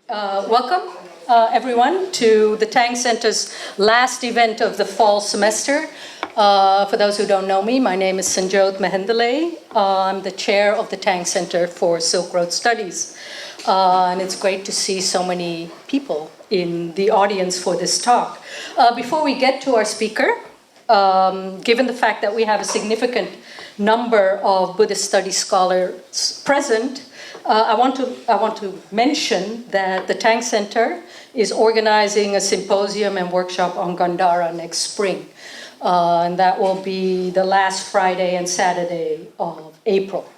Welcome, everyone, to the Tang Center's last event of the fall semester. For those who don't know me, my name is Sanjyot Mehendale. I'm the chair of the Tang Center for Silk Road Studies. And it's great to see so many people in the audience for this talk. Before we get to our speaker, given the fact that we have a significant number of Buddhist studies scholars present, I want to mention that the Tang Center is organizing a symposium and workshop on Gandhara next spring. And that will be the last Friday and Saturday of April.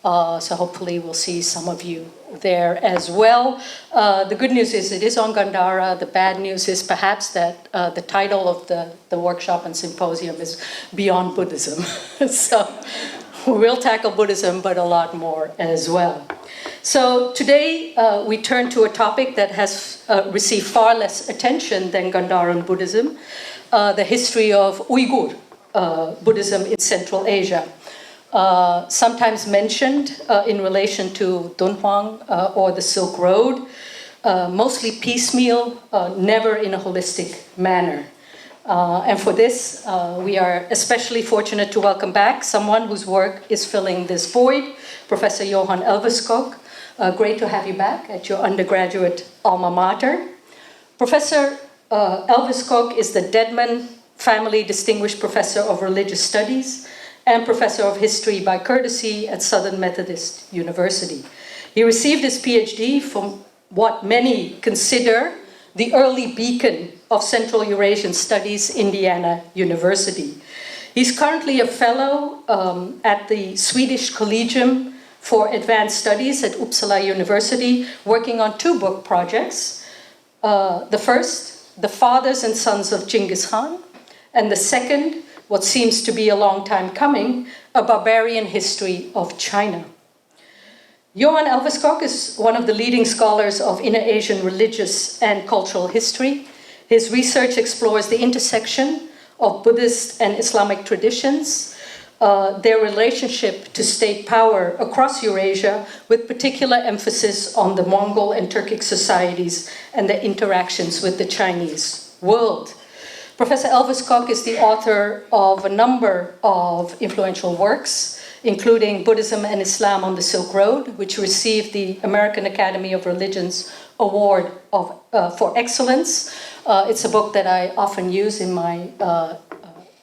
So hopefully we'll see some of you there as well. The good news is it is on Gandhara. The bad news is perhaps that the title of the workshop and symposium is Beyond Buddhism. So we'll tackle Buddhism, but a lot more as well. So today we turn to a topic that has received far less attention than Gandharan Buddhism, the history of Uyghur Buddhism in Central Asia. Sometimes mentioned in relation to Dunhuang or the Silk Road, mostly piecemeal, never in a holistic manner. And for this, we are especially fortunate to welcome back someone whose work is filling this void, Professor Johan Elverskog. Great to have you back at your undergraduate alma mater. Professor Elverskog is the Dedman Family Distinguished Professor of Religious Studies and Professor of History by courtesy at Southern Methodist University. He received his Ph.D. from what many consider the early beacon of Central Eurasian Studies, Indiana University. He's currently a fellow at the Swedish Collegium for Advanced Studies at Uppsala University, working on two book projects. The first, The Fathers and Sons of Genghis Khan, and the second, what seems to be a long time coming, A Barbarian History of China. Johan Elverskog is one of the leading scholars of Inner Asian religious and cultural history. His research explores the intersection of Buddhist and Islamic traditions, their relationship to state power across Eurasia, with particular emphasis on the Mongol and Turkic societies and their interactions with the Chinese world. Professor Elverskog is the author of a number of influential works, including Buddhism and Islam on the Silk Road, which received the American Academy of Religions Award for Excellence. It's a book that I often use in my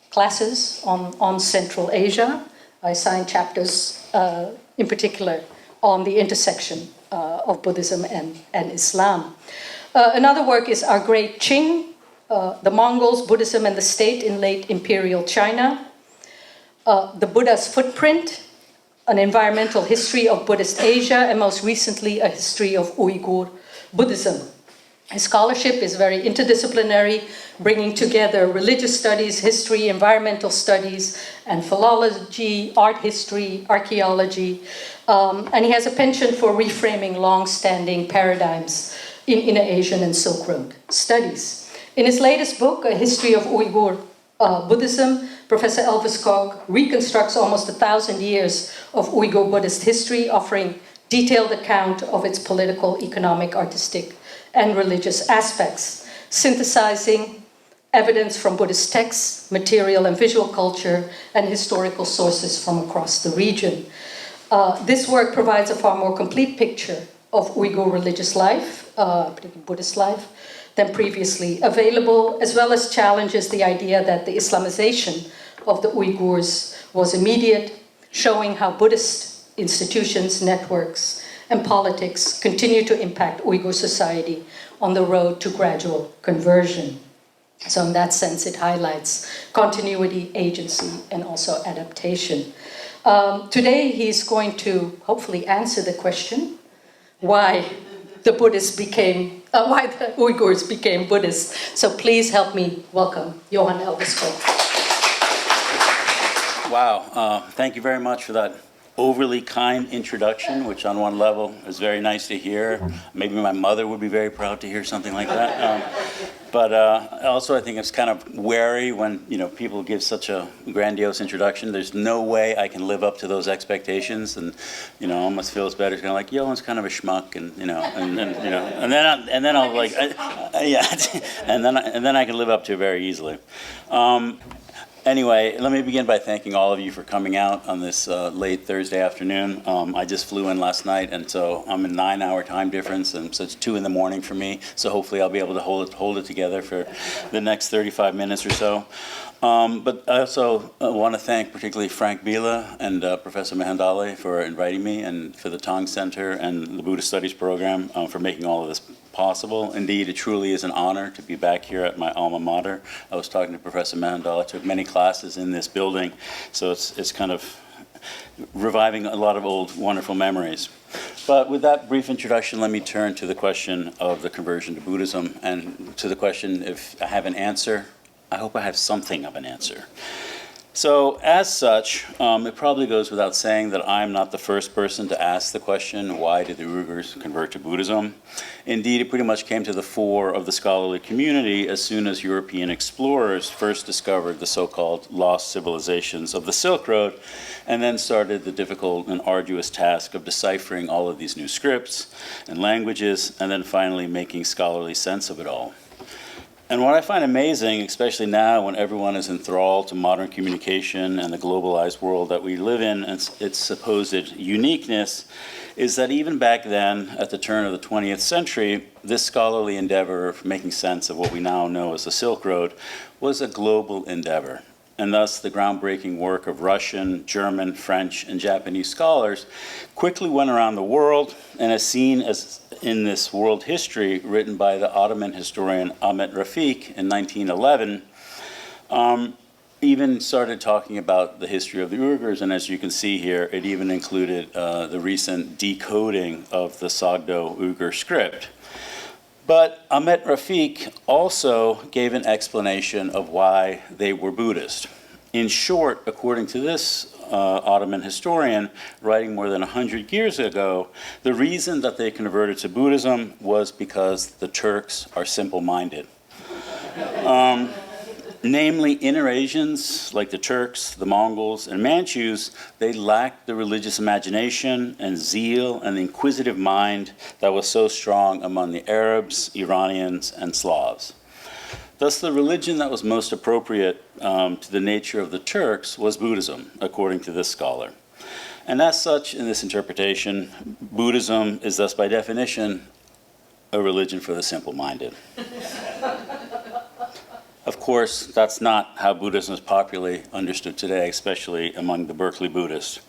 classes on Central Asia. I assign chapters in particular on the intersection of Buddhism and Islam. Another work is Our Great Qing, The Mongols, Buddhism and the State in Late Imperial China, The Buddha's Footprint, An Environmental History of Buddhist Asia, and most recently, A History of Uyghur Buddhism. His scholarship is very interdisciplinary, bringing together religious studies, history, environmental studies, and philology, art history, archaeology, and he has a penchant for reframing long-standing paradigms in Inner Asian and Silk Road studies. In his latest book, A History of Uyghur Buddhism, Professor Elverskog reconstructs almost 1,000 years of Uyghur Buddhist history, offering detailed account of its political, economic, artistic, and religious aspects, synthesizing evidence from Buddhist texts, material and visual culture, and historical sources from across the region. This work provides a far more complete picture of Uyghur religious life, particularly Buddhist life, than previously available, as well as challenges the idea that the Islamization of the Uyghurs was immediate, showing how Buddhist institutions, networks, and politics continue to impact Uyghur society on the road to gradual conversion. So in that sense, it highlights continuity, agency, and also adaptation. Today, he's going to hopefully answer the question, why the Uyghurs became Buddhist. So please help me welcome Johan Elverskog. Wow, thank you very much for that overly kind introduction, which on one level is very nice to hear. Maybe my mother would be very proud to hear something like that. But also, I think it's kind of wary when people give such a grandiose introduction. There's no way I can live up to those expectations, and almost feels better. It's kind of like Johan's kind of a schmuck, and then I'll like, yeah, and then I can live up to it very easily. Anyway, let me begin by thanking all of you for coming out on this late Thursday afternoon. I just flew in last night, and so I'm a 9-hour time difference, and so it's 2 in the morning for me. So hopefully I'll be able to hold it together for the next 35 minutes or so. But I also want to thank particularly Frank Bila and Professor Mehendale for inviting me, and for the Tang Center and the Buddhist Studies program for making all of this possible. Indeed, it truly is an honor to be back here at my alma mater. I was talking to Professor Mehendale. I took many classes in this building, so it's kind of reviving a lot of old wonderful memories. But with that brief introduction, let me turn to the question of the conversion to Buddhism, and to the question if I have an answer. I hope I have something of an answer. So as such, it probably goes without saying that I'm not the first person to ask the question, why did the Uyghurs convert to Buddhism? Indeed, it pretty much came to the fore of the scholarly community as soon as European explorers first discovered the so-called lost civilizations of the Silk Road, and then started the difficult and arduous task of deciphering all of these new scripts and languages, and then finally making scholarly sense of it all. And what I find amazing, especially now when everyone is enthralled to modern communication and the globalized world that we live in, and its supposed uniqueness, is that even back then, at the turn of the 20th century, this scholarly endeavor of making sense of what we now know as the Silk Road was a global endeavor. And thus, the groundbreaking work of Russian, German, French, and Japanese scholars quickly went around the world, and as seen as in this world history written by the Ottoman historian Ahmet Rafik in 1911, even started talking about the history of the Uyghurs, and as you can see here, it even included the recent decoding of the Sogdo Uyghur script. But Ahmet Rafik also gave an explanation of why they were Buddhist. In short, according to this Ottoman historian, writing more than 100 years ago, the reason that they converted to Buddhism was because the Turks are simple-minded. Namely, Eurasians, like the Turks, the Mongols, and Manchus, they lacked the religious imagination and zeal and the inquisitive mind that was so strong among the Arabs, Iranians, and Slavs. Thus, the religion that was most appropriate to the nature of the Turks was Buddhism, according to this scholar. And as such, in this interpretation, Buddhism is thus by definition a religion for the simple-minded. Of course, that's not how Buddhism is popularly understood today, especially among the Berkeley Buddhists.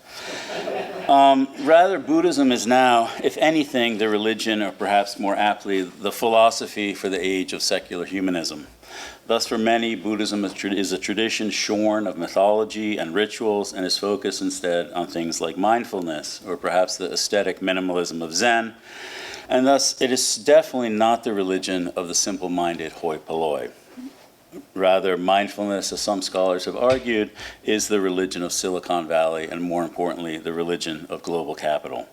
Rather, Buddhism is now, if anything, the religion, or perhaps more aptly, the philosophy for the age of secular humanism. Thus, for many, Buddhism is a tradition shorn of mythology and rituals, and is focused instead on things like mindfulness, or perhaps the aesthetic minimalism of Zen. And thus, it is definitely not the religion of the simple-minded hoi polloi. Rather, mindfulness, as some scholars have argued, is the religion of Silicon Valley, and more importantly, the religion of global capital.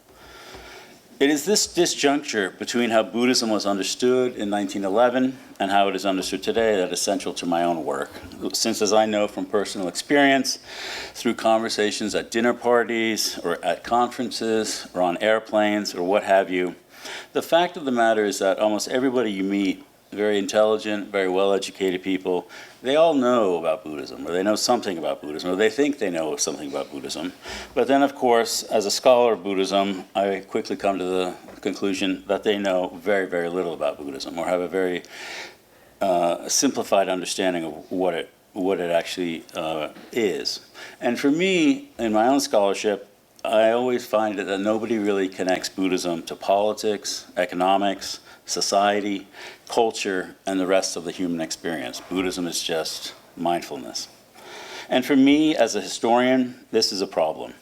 It is this disjuncture between how Buddhism was understood in 1911 and how it is understood today that is central to my own work. Since, as I know from personal experience, through conversations at dinner parties, or at conferences, or on airplanes, or what have you, the fact of the matter is that almost everybody you meet, very intelligent, very well-educated people, they all know about Buddhism, or they know something about Buddhism, or they think they know something about Buddhism. But then, of course, as a scholar of Buddhism, I quickly come to the conclusion that they know very, very little about Buddhism, or have a very simplified understanding of what it actually is. And for me, in my own scholarship, I always find that nobody really connects Buddhism to politics, economics, society, culture, and the rest of the human experience. Buddhism is just mindfulness. And for me, as a historian, this is a problem,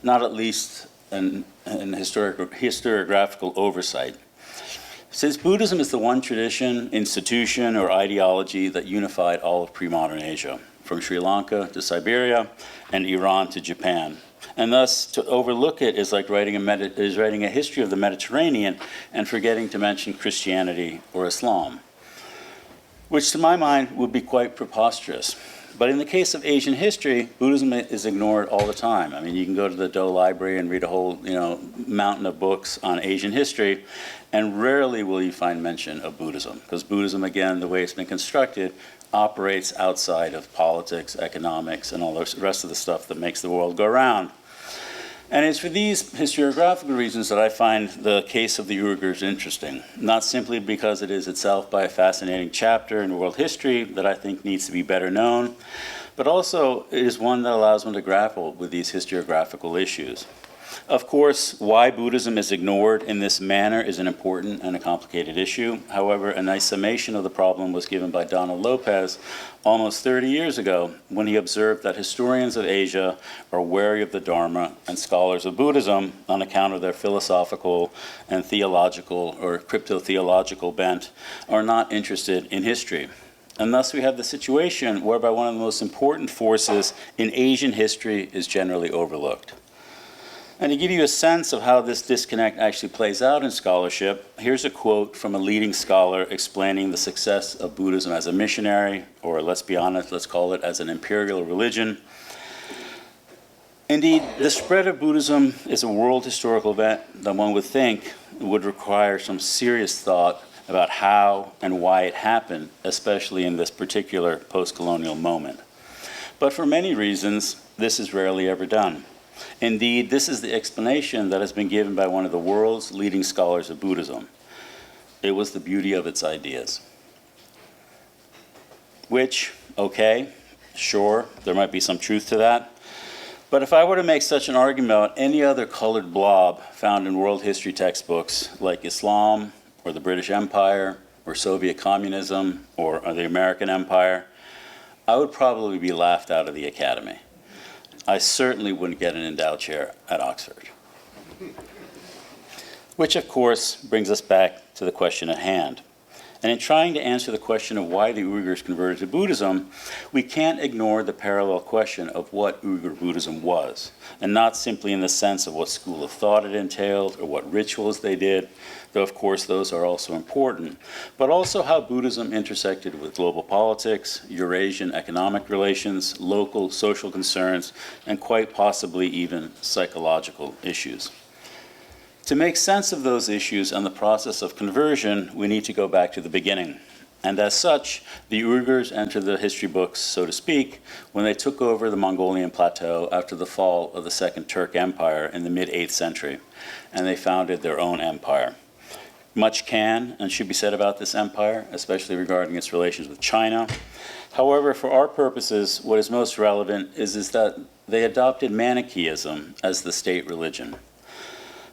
not at least an historiographical oversight. Since Buddhism is the one tradition, institution, or ideology that unified all of pre-modern Asia, from Sri Lanka to Siberia and Iran to Japan. And thus, to overlook it is like writing a history of the Mediterranean and forgetting to mention Christianity or Islam. which to my mind would be quite preposterous. But in the case of Asian history, Buddhism is ignored all the time. I mean, you can go to the Do Library and read a whole, mountain of books on Asian history, and rarely will you find mention of Buddhism, because Buddhism, again, the way it's been constructed, operates outside of politics, economics, and all the rest of the stuff that makes the world go round. And it's for these historiographical reasons that I find the case of the Uyghurs interesting, not simply because it is itself by a fascinating chapter in world history that I think needs to be better known, but also it is one that allows one to grapple with these historiographical issues. Of course, why Buddhism is ignored in this manner is an important and a complicated issue. However, a nice summation of the problem was given by Donald Lopez almost 30 years ago when he observed that historians of Asia are wary of the Dharma and scholars of Buddhism on account of their philosophical and theological or crypto-theological bent are not interested in history. And thus we have the situation whereby one of the most important forces in Asian history is generally overlooked. And to give you a sense of how this disconnect actually plays out in scholarship, here's a quote from a leading scholar explaining the success of Buddhism as a missionary, or let's be honest, let's call it as an imperial religion. Indeed, the spread of Buddhism is a world historical event that one would think would require some serious thought about how and why it happened, especially in this particular post-colonial moment. But for many reasons, this is rarely ever done. Indeed, this is the explanation that has been given by one of the world's leading scholars of Buddhism. It was the beauty of its ideas. Which, okay, sure, there might be some truth to that. But if I were to make such an argument about any other colored blob found in world history textbooks, like Islam, or the British Empire, or Soviet communism, or the American Empire, I would probably be laughed out of the academy. I certainly wouldn't get an endowed chair at Oxford. Which, of course, brings us back to the question at hand. And in trying to answer the question of why the Uyghurs converted to Buddhism, we can't ignore the parallel question of what Uyghur Buddhism was, and not simply in the sense of what school of thought it entailed or what rituals they did, though of course those are also important, but also how Buddhism intersected with global politics, Eurasian economic relations, local social concerns, and quite possibly even psychological issues. To make sense of those issues and the process of conversion, we need to go back to the beginning. And as such, the Uyghurs entered the history books, so to speak, when they took over the Mongolian plateau after the fall of the Second Turk Empire in the mid-8th century, and they founded their own empire. Much can and should be said about this empire, especially regarding its relations with China. However, for our purposes, what is most relevant is that they adopted Manichaeism as the state religion.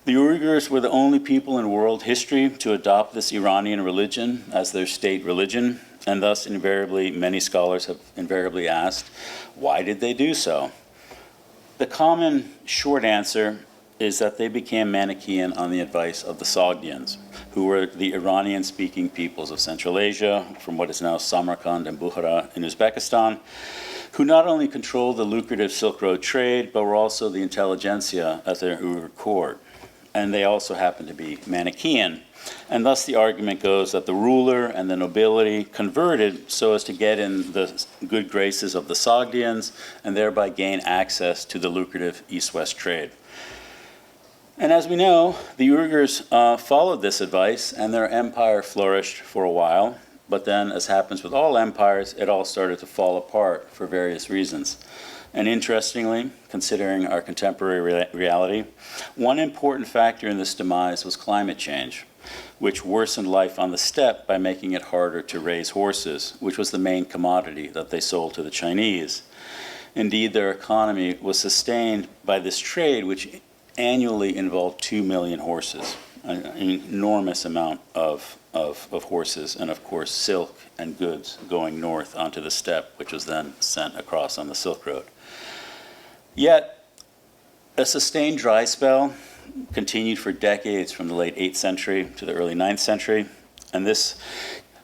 The Uyghurs were the only people in world history to adopt this Iranian religion as their state religion, and thus invariably, many scholars have invariably asked, why did they do so? The common short answer is that they became Manichaean on the advice of the Sogdians, who were the Iranian-speaking peoples of Central Asia, from what is now Samarkand and Bukhara in Uzbekistan, who not only controlled the lucrative Silk Road trade, but were also the intelligentsia at their Uyghur court. And they also happened to be Manichaean. And thus the argument goes that the ruler and the nobility converted so as to get in the good graces of the Sogdians and thereby gain access to the lucrative East-West trade. And as we know, the Uyghurs followed this advice and their empire flourished for a while. But then, as happens with all empires, it all started to fall apart for various reasons. And interestingly, considering our contemporary reality, one important factor in this demise was climate change, which worsened life on the steppe by making it harder to raise horses, which was the main commodity that they sold to the Chinese. Indeed, their economy was sustained by this trade, which annually involved 2 million horses, an enormous amount of horses, and of course silk and goods going north onto the steppe, which was then sent across on the Silk Road. Yet, a sustained dry spell continued for decades from the late 8th century to the early 9th century, and this,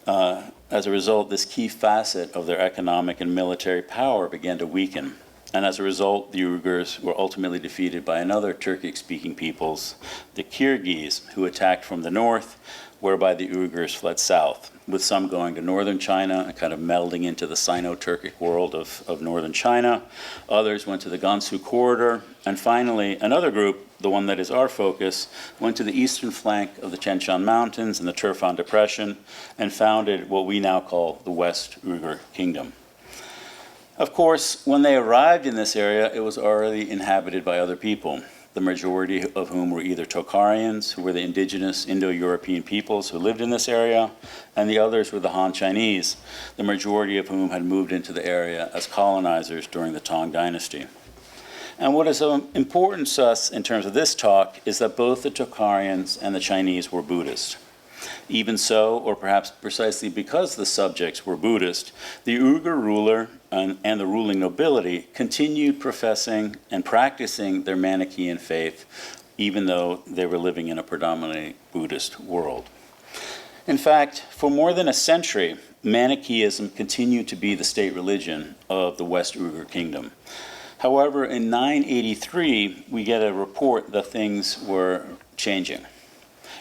as a result, this key facet of their economic and military power began to weaken. And as a result, the Uyghurs were ultimately defeated by another Turkic-speaking peoples, the Kyrgyz, who attacked from the north, whereby the Uyghurs fled south, with some going to northern China and kind of melding into the Sino-Turkic world of northern China. Others went to the Gansu corridor. And finally, another group, the one that is our focus, went to the eastern flank of the Tian Shan Mountains and the Turfan Depression and founded what we now call the West Uyghur Kingdom. Of course, when they arrived in this area, it was already inhabited by other people, the majority of whom were either Tocharians, who were the indigenous Indo-European peoples who lived in this area, and the others were the Han Chinese, the majority of whom had moved into the area as colonizers during the Tang dynasty. And what is important to us in terms of this talk is that both the Tocharians and the Chinese were Buddhist. Even so, or perhaps precisely because the subjects were Buddhist, the Uyghur ruler and the ruling nobility continued professing and practicing their Manichaean faith, even though they were living in a predominantly Buddhist world. In fact, for more than a century, Manichaeism continued to be the state religion of the West Uyghur Kingdom. However, in 983, we get a report that things were changing.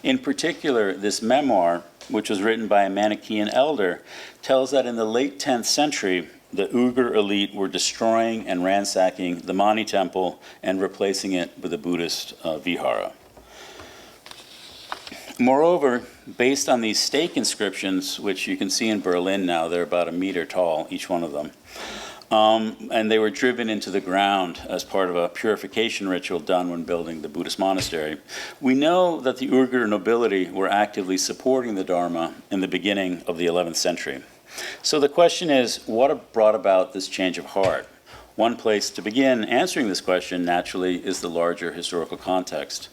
In particular, this memoir, which was written by a Manichaean elder, tells that in the late 10th century, the Uyghur elite were destroying and ransacking the Mani temple and replacing it with a Buddhist vihara. Moreover, based on these stake inscriptions, which you can see in Berlin now, they're about a meter tall, each one of them, and they were driven into the ground as part of a purification ritual done when building the Buddhist monastery. We know that the Uyghur nobility were actively supporting the Dharma in the beginning of the 11th century. So the question is, what brought about this change of heart? One place to begin answering this question, naturally, is the larger historical context.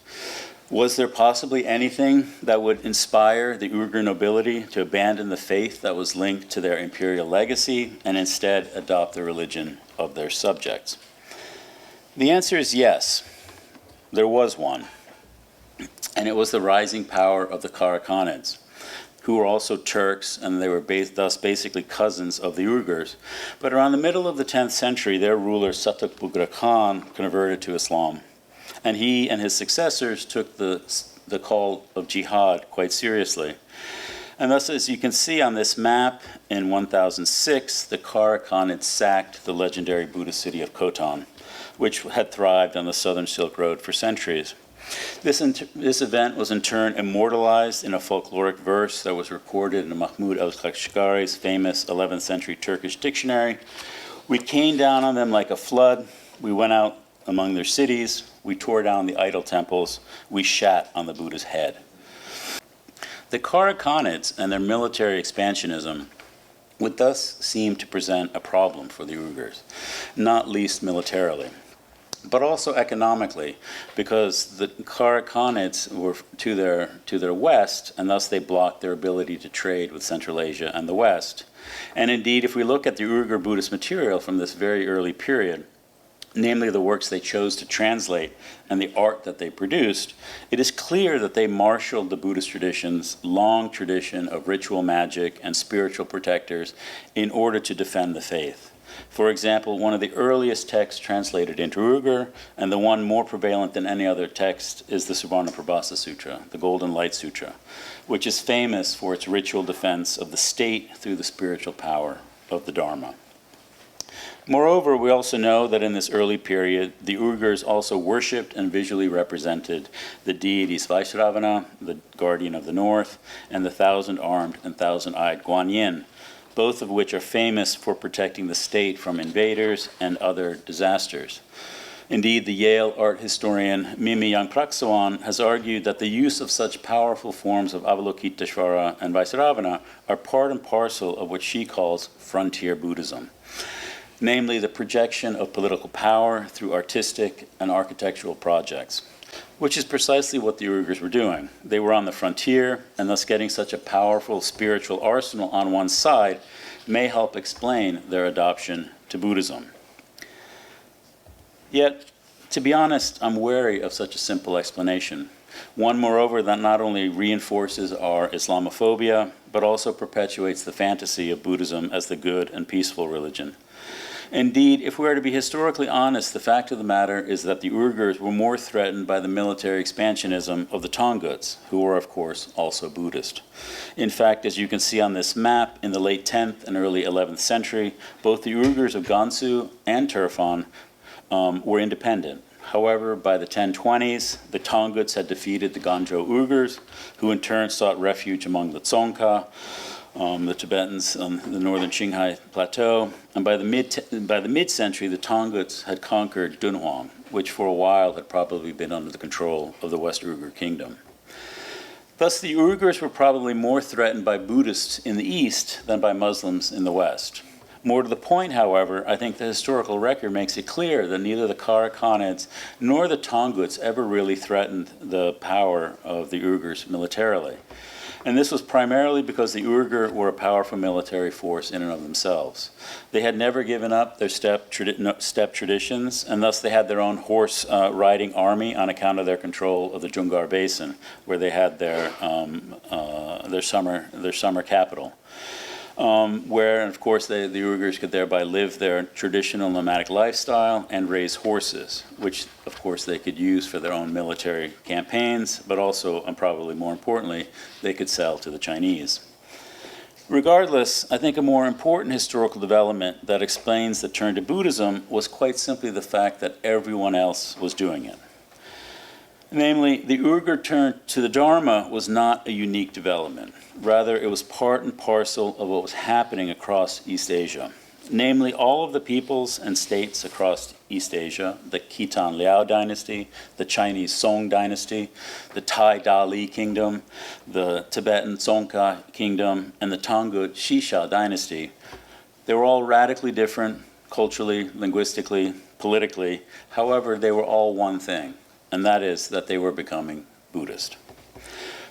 Was there possibly anything that would inspire the Uyghur nobility to abandon the faith that was linked to their imperial legacy and instead adopt the religion of their subjects? The answer is yes, there was one. And it was the rising power of the Karakhanids, who were also Turks, and they were thus basically cousins of the Uyghurs. But around the middle of the 10th century, their ruler Satuk Bugra Khan converted to Islam. And he and his successors took the call of jihad quite seriously. And thus, as you can see on this map, in 1006, the Karakhanids sacked the legendary Buddhist city of Khotan, which had thrived on the southern Silk Road for centuries. This event was in turn immortalized in a folkloric verse that was recorded in Mahmud al-Kashgari's famous 11th century Turkish dictionary. We came down on them like a flood. We went out among their cities. We tore down the idol temples. We shat on the Buddha's head. The Karakhanids and their military expansionism would thus seem to present a problem for the Uyghurs, not least militarily, but also economically, because the Karakhanids were to their west, and thus they blocked their ability to trade with Central Asia and the West. And indeed, if we look at the Uyghur Buddhist material from this very early period, namely the works they chose to translate and the art that they produced, it is clear that they marshaled the Buddhist tradition's long tradition of ritual magic and spiritual protectors in order to defend the faith. For example, one of the earliest texts translated into Uyghur, and the one more prevalent than any other text, is the Suvarnaprabhasa Sutra, the Golden Light Sutra, which is famous for its ritual defense of the state through the spiritual power of the Dharma. Moreover, we also know that in this early period, the Uyghurs also worshipped and visually represented the deities Vaishravana, the guardian of the north, and the thousand-armed and thousand-eyed Guanyin, both of which are famous for protecting the state from invaders and other disasters. Indeed, the Yale art historian Mimi Yangpraksawan has argued that the use of such powerful forms of Avalokiteshvara and Vaishravana are part and parcel of what she calls frontier Buddhism, namely the projection of political power through artistic and architectural projects, which is precisely what the Uyghurs were doing. They were on the frontier, and thus getting such a powerful spiritual arsenal on one side may help explain their adoption to Buddhism. Yet, to be honest, I'm wary of such a simple explanation. One, moreover, that not only reinforces our Islamophobia, but also perpetuates the fantasy of Buddhism as the good and peaceful religion. Indeed, if we are to be historically honest, the fact of the matter is that the Uyghurs were more threatened by the military expansionism of the Tanguts, who were, of course, also Buddhist. In fact, as you can see on this map, in the late 10th and early 11th century, both the Uyghurs of Gansu and Turfan were independent. However, by the 1020s, the Tanguts had defeated the Ganzhou Uyghurs, who in turn sought refuge among the Tsongkha, the Tibetans on the northern Qinghai Plateau. And by the mid-century, the Tanguts had conquered Dunhuang, which for a while had probably been under the control of the West Uyghur Kingdom. Thus, the Uyghurs were probably more threatened by Buddhists in the East than by Muslims in the West. More to the point, however, I think the historical record makes it clear that neither the Kara Khanids nor the Tanguts ever really threatened the power of the Uyghurs militarily. And this was primarily because the Uyghur were a powerful military force in and of themselves. They had never given up their steppe traditions, and thus they had their own horse riding army on account of their control of the Jungar Basin, where they had their summer capital. Where, of course, the Uyghurs could thereby live their traditional nomadic lifestyle and raise horses, which, of course, they could use for their own military campaigns, but also, and probably more importantly, they could sell to the Chinese. Regardless, I think a more important historical development that explains the turn to Buddhism was quite simply the fact that everyone else was doing it. Namely, the Uyghur turn to the Dharma was not a unique development. Rather, it was part and parcel of what was happening across East Asia. Namely, all of the peoples and states across East Asia, the Khitan Liao dynasty, the Chinese Song dynasty, the Thai Dali kingdom, the Tibetan Tsongkha kingdom, and the Tangut Shisha dynasty, they were all radically different culturally, linguistically, politically. However, they were all one thing, and that is that they were becoming Buddhist.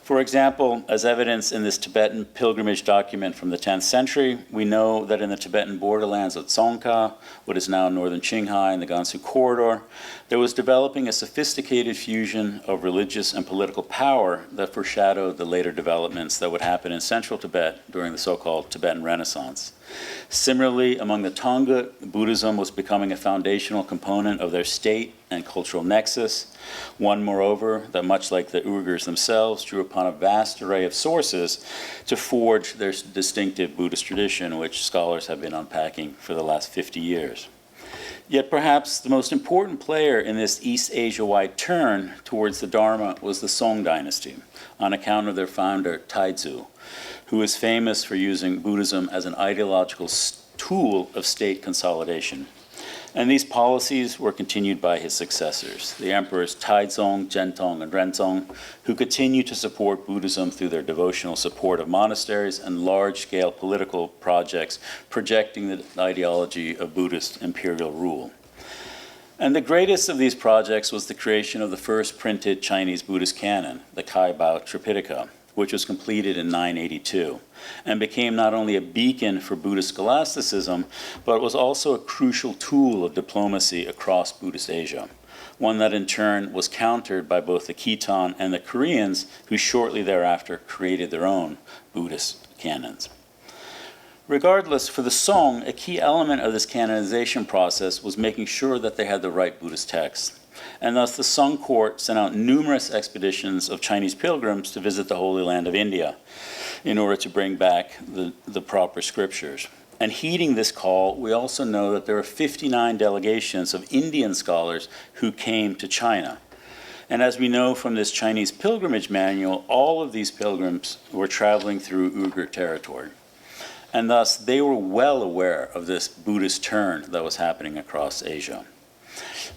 For example, as evidence in this Tibetan pilgrimage document from the 10th century, we know that in the Tibetan borderlands of Tsongkha, what is now northern Qinghai and the Gansu corridor, there was developing a sophisticated fusion of religious and political power that foreshadowed the later developments that would happen in central Tibet during the so-called Tibetan Renaissance. Similarly, among the Tangut, Buddhism was becoming a foundational component of their state and cultural nexus, one, moreover, that much like the Uyghurs themselves, drew upon a vast array of sources to forge their distinctive Buddhist tradition, which scholars have been unpacking for the last 50 years. Yet perhaps the most important player in this East Asia-wide turn towards the Dharma was the Song dynasty, on account of their founder, Taizu, who is famous for using Buddhism as an ideological tool of state consolidation. And these policies were continued by his successors, the emperors Taizong, Zhentong, and Renzong, who continued to support Buddhism through their devotional support of monasteries and large-scale political projects projecting the ideology of Buddhist imperial rule. And the greatest of these projects was the creation of the first printed Chinese Buddhist canon, the Kaibao Tripitaka, which was completed in 982, and became not only a beacon for Buddhist scholasticism, but was also a crucial tool of diplomacy across Buddhist Asia, one that in turn was countered by both the Khitan and the Koreans, who shortly thereafter created their own Buddhist canons. Regardless, for the Song, a key element of this canonization process was making sure that they had the right Buddhist texts. And thus the Song court sent out numerous expeditions of Chinese pilgrims to visit the Holy Land of India in order to bring back the proper scriptures. And heeding this call, we also know that there were 59 delegations of Indian scholars who came to China. And as we know from this Chinese pilgrimage manual, all of these pilgrims were traveling through Uyghur territory. And thus they were well aware of this Buddhist turn that was happening across Asia.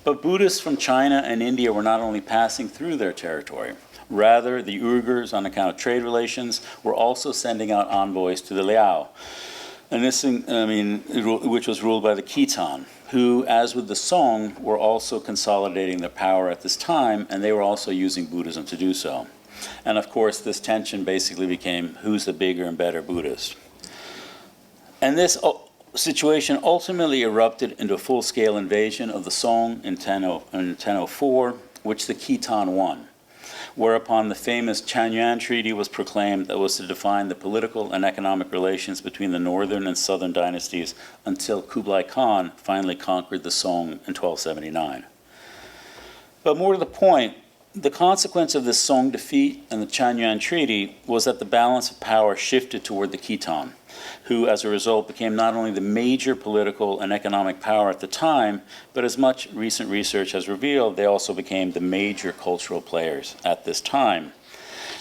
But Buddhists from China and India were not only passing through their territory. Rather, the Uyghurs, on account of trade relations, were also sending out envoys to the Liao, and this, which was ruled by the Khitan, who, as with the Song, were also consolidating their power at this time, and they were also using Buddhism to do so. And of course, this tension basically became who's the bigger and better Buddhist. And this situation ultimately erupted into a full-scale invasion of the Song in 1004, which the Khitan won. whereupon the famous Changyuan Treaty was proclaimed that was to define the political and economic relations between the northern and southern dynasties until Kublai Khan finally conquered the Song in 1279. But more to the point, the consequence of this Song defeat and the Changyuan Treaty was that the balance of power shifted toward the Khitan, who as a result became not only the major political and economic power at the time, but as much recent research has revealed, they also became the major cultural players at this time.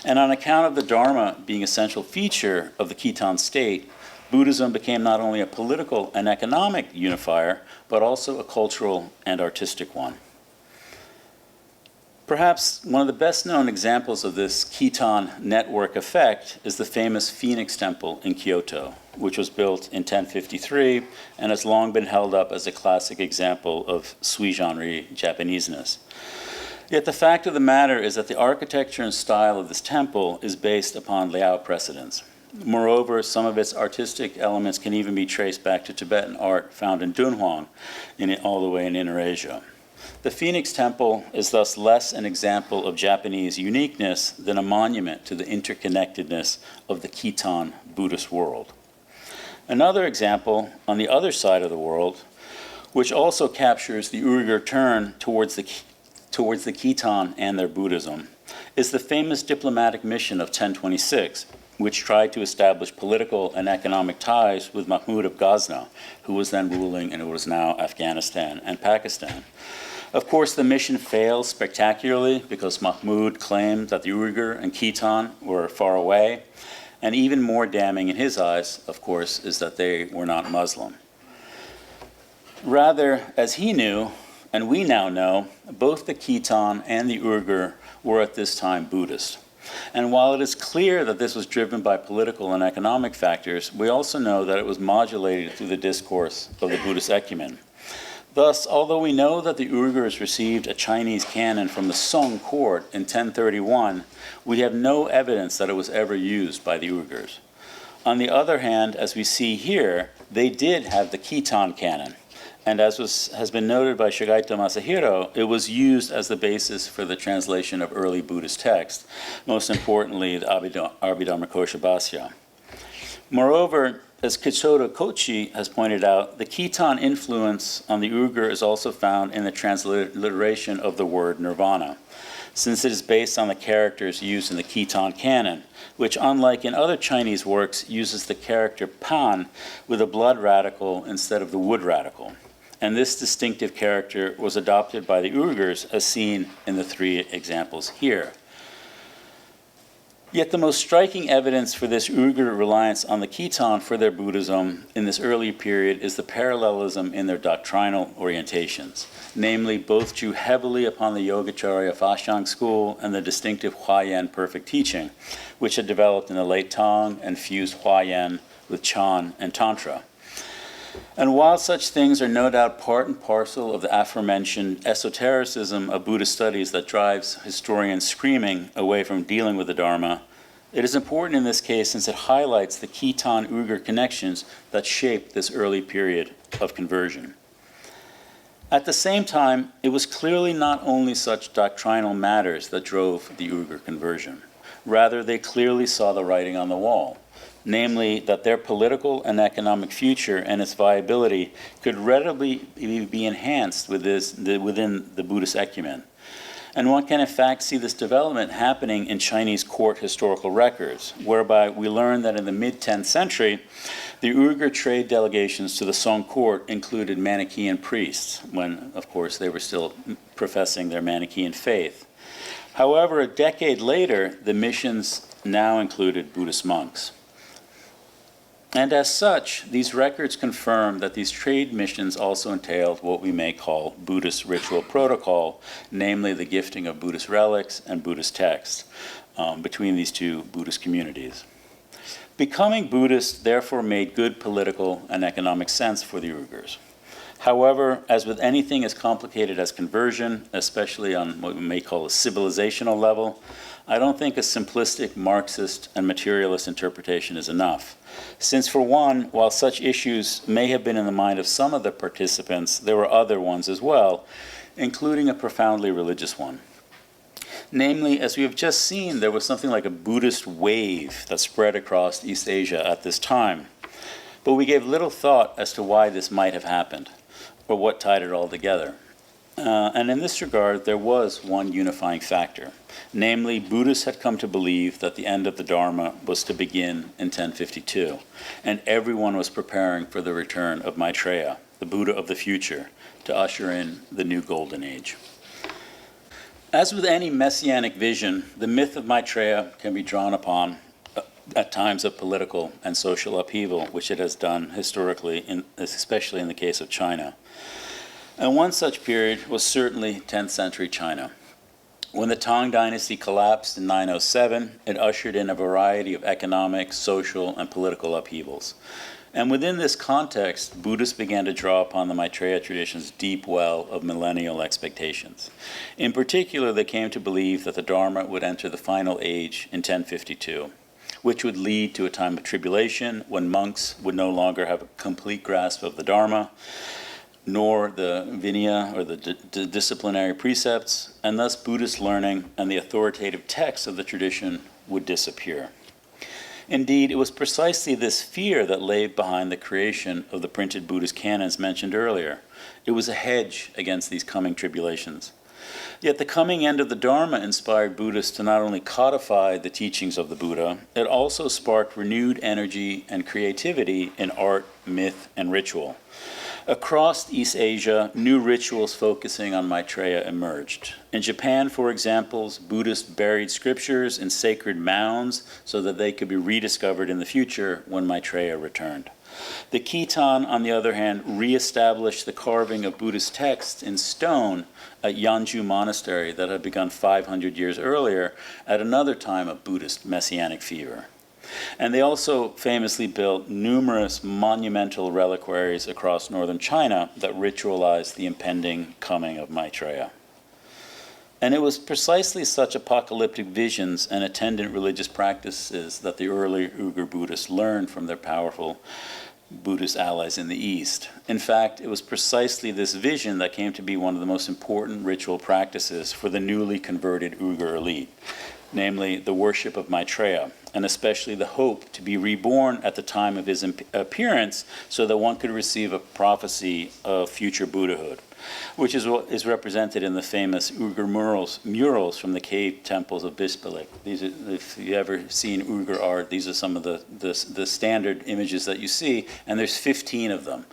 And on account of the Dharma being an essential feature of the Khitan state, Buddhism became not only a political and economic unifier, but also a cultural and artistic one. Perhaps one of the best known examples of this Khitan network effect is the famous Phoenix Temple in Kyoto, which was built in 1053 and has long been held up as a classic example of sui generis Japaneseness. Yet the fact of the matter is that the architecture and style of this temple is based upon Liao precedents. Moreover, some of its artistic elements can even be traced back to Tibetan art found in Dunhuang, all the way in Inner Asia. The Phoenix Temple is thus less an example of Japanese uniqueness than a monument to the interconnectedness of the Khitan Buddhist world. Another example on the other side of the world, which also captures the Uyghur turn towards the Khitan and their Buddhism, is the famous diplomatic mission of 1026, which tried to establish political and economic ties with Mahmud of Ghazni, who was then ruling in what is now Afghanistan and Pakistan. Of course, the mission failed spectacularly because Mahmud claimed that the Uyghur and Khitan were far away, and even more damning in his eyes, of course, is that they were not Muslim. Rather, as he knew, and we now know, both the Khitan and the Uyghur were at this time Buddhist. And while it is clear that this was driven by political and economic factors, we also know that it was modulated through the discourse of the Buddhist ecumen. Thus, although we know that the Uyghurs received a Chinese canon from the Song court in 1031, we have no evidence that it was ever used by the Uyghurs. On the other hand, as we see here, they did have the Khitan canon, and as has been noted by Shigaito Masahiro, it was used as the basis for the translation of early Buddhist texts, most importantly, the Abhidharmakosha Bhashya. Moreover, as Kichodo Kochi has pointed out, the Khitan influence on the Uyghur is also found in the transliteration of the word nirvana, since it is based on the characters used in the Khitan canon, which, unlike in other Chinese works, uses the character pan with a blood radical instead of the wood radical. And this distinctive character was adopted by the Uyghurs, as seen in the three examples here. Yet the most striking evidence for this Uyghur reliance on the Khitan for their Buddhism in this early period is the parallelism in their doctrinal orientations. Namely, both drew heavily upon the Yogacarya Fashang school and the distinctive Huayan perfect teaching, which had developed in the late Tang and fused Huayan with Chan and Tantra. And while such things are no doubt part and parcel of the aforementioned esotericism of Buddhist studies that drives historians screaming away from dealing with the Dharma, it is important in this case since it highlights the Khitan-Uyghur connections that shaped this early period of conversion. At the same time, it was clearly not only such doctrinal matters that drove the Uyghur conversion. Rather, they clearly saw the writing on the wall. Namely, that their political and economic future and its viability could readily be enhanced within the Buddhist ecumen. And one can in fact see this development happening in Chinese court historical records, whereby we learn that in the mid-10th century, the Uyghur trade delegations to the Song court included Manichaean priests, when, of course, they were still professing their Manichaean faith. However, a decade later, the missions now included Buddhist monks. And as such, these records confirm that these trade missions also entailed what we may call Buddhist ritual protocol, namely the gifting of Buddhist relics and Buddhist texts between these two Buddhist communities. Becoming Buddhist therefore made good political and economic sense for the Uyghurs. However, as with anything as complicated as conversion, especially on what we may call a civilizational level, I don't think a simplistic Marxist and materialist interpretation is enough. Since for one, while such issues may have been in the mind of some of the participants, there were other ones as well, including a profoundly religious one. Namely, as we have just seen, there was something like a Buddhist wave that spread across East Asia at this time. But we gave little thought as to why this might have happened, or what tied it all together. And in this regard, there was one unifying factor. Namely, Buddhists had come to believe that the end of the Dharma was to begin in 1052, and everyone was preparing for the return of Maitreya, the Buddha of the future, to usher in the new golden age. As with any messianic vision, the myth of Maitreya can be drawn upon at times of political and social upheaval, which it has done historically, especially in the case of China. And one such period was certainly 10th century China. When the Tang dynasty collapsed in 907, it ushered in a variety of economic, social, and political upheavals. And within this context, Buddhists began to draw upon the Maitreya tradition's deep well of millennial expectations. In particular, they came to believe that the Dharma would enter the final age in 1052, which would lead to a time of tribulation when monks would no longer have a complete grasp of the Dharma, nor the Vinaya, or the disciplinary precepts, and thus Buddhist learning and the authoritative texts of the tradition would disappear. Indeed, it was precisely this fear that lay behind the creation of the printed Buddhist canons mentioned earlier. It was a hedge against these coming tribulations. Yet the coming end of the Dharma inspired Buddhists to not only codify the teachings of the Buddha, it also sparked renewed energy and creativity in art, myth, and ritual. Across East Asia, new rituals focusing on Maitreya emerged. In Japan, for example, Buddhists buried scriptures in sacred mounds so that they could be rediscovered in the future when Maitreya returned. The Khitan, on the other hand, reestablished the carving of Buddhist texts in stone at Yanju Monastery that had begun 500 years earlier at another time of Buddhist messianic fever. And they also famously built numerous monumental reliquaries across northern China that ritualized the impending coming of Maitreya. And it was precisely such apocalyptic visions and attendant religious practices that the early Uyghur Buddhists learned from their powerful Buddhist allies in the East. In fact, it was precisely this vision that came to be one of the most important ritual practices for the newly converted Uyghur elite, namely the worship of Maitreya, and especially the hope to be reborn at the time of his appearance so that one could receive a prophecy of future Buddhahood, which is what is represented in the famous Uyghur murals from the cave temples of Bispalik. These are, if you've ever seen Uyghur art, these are some of the standard images that you see, and there's 15 of them,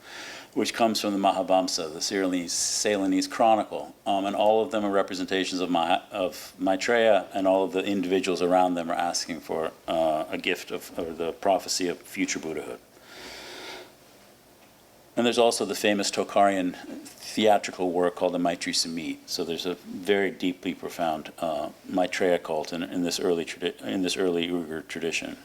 which comes from the Mahavamsa, the Ceylonese Chronicle. And all of them are representations of Maitreya, and all of the individuals around them are asking for a gift or the prophecy of future Buddhahood. And there's also the famous Tokharian theatrical work called the Maitri Samhita. So there's a very deeply profound Maitreya cult in this early Uyghur tradition.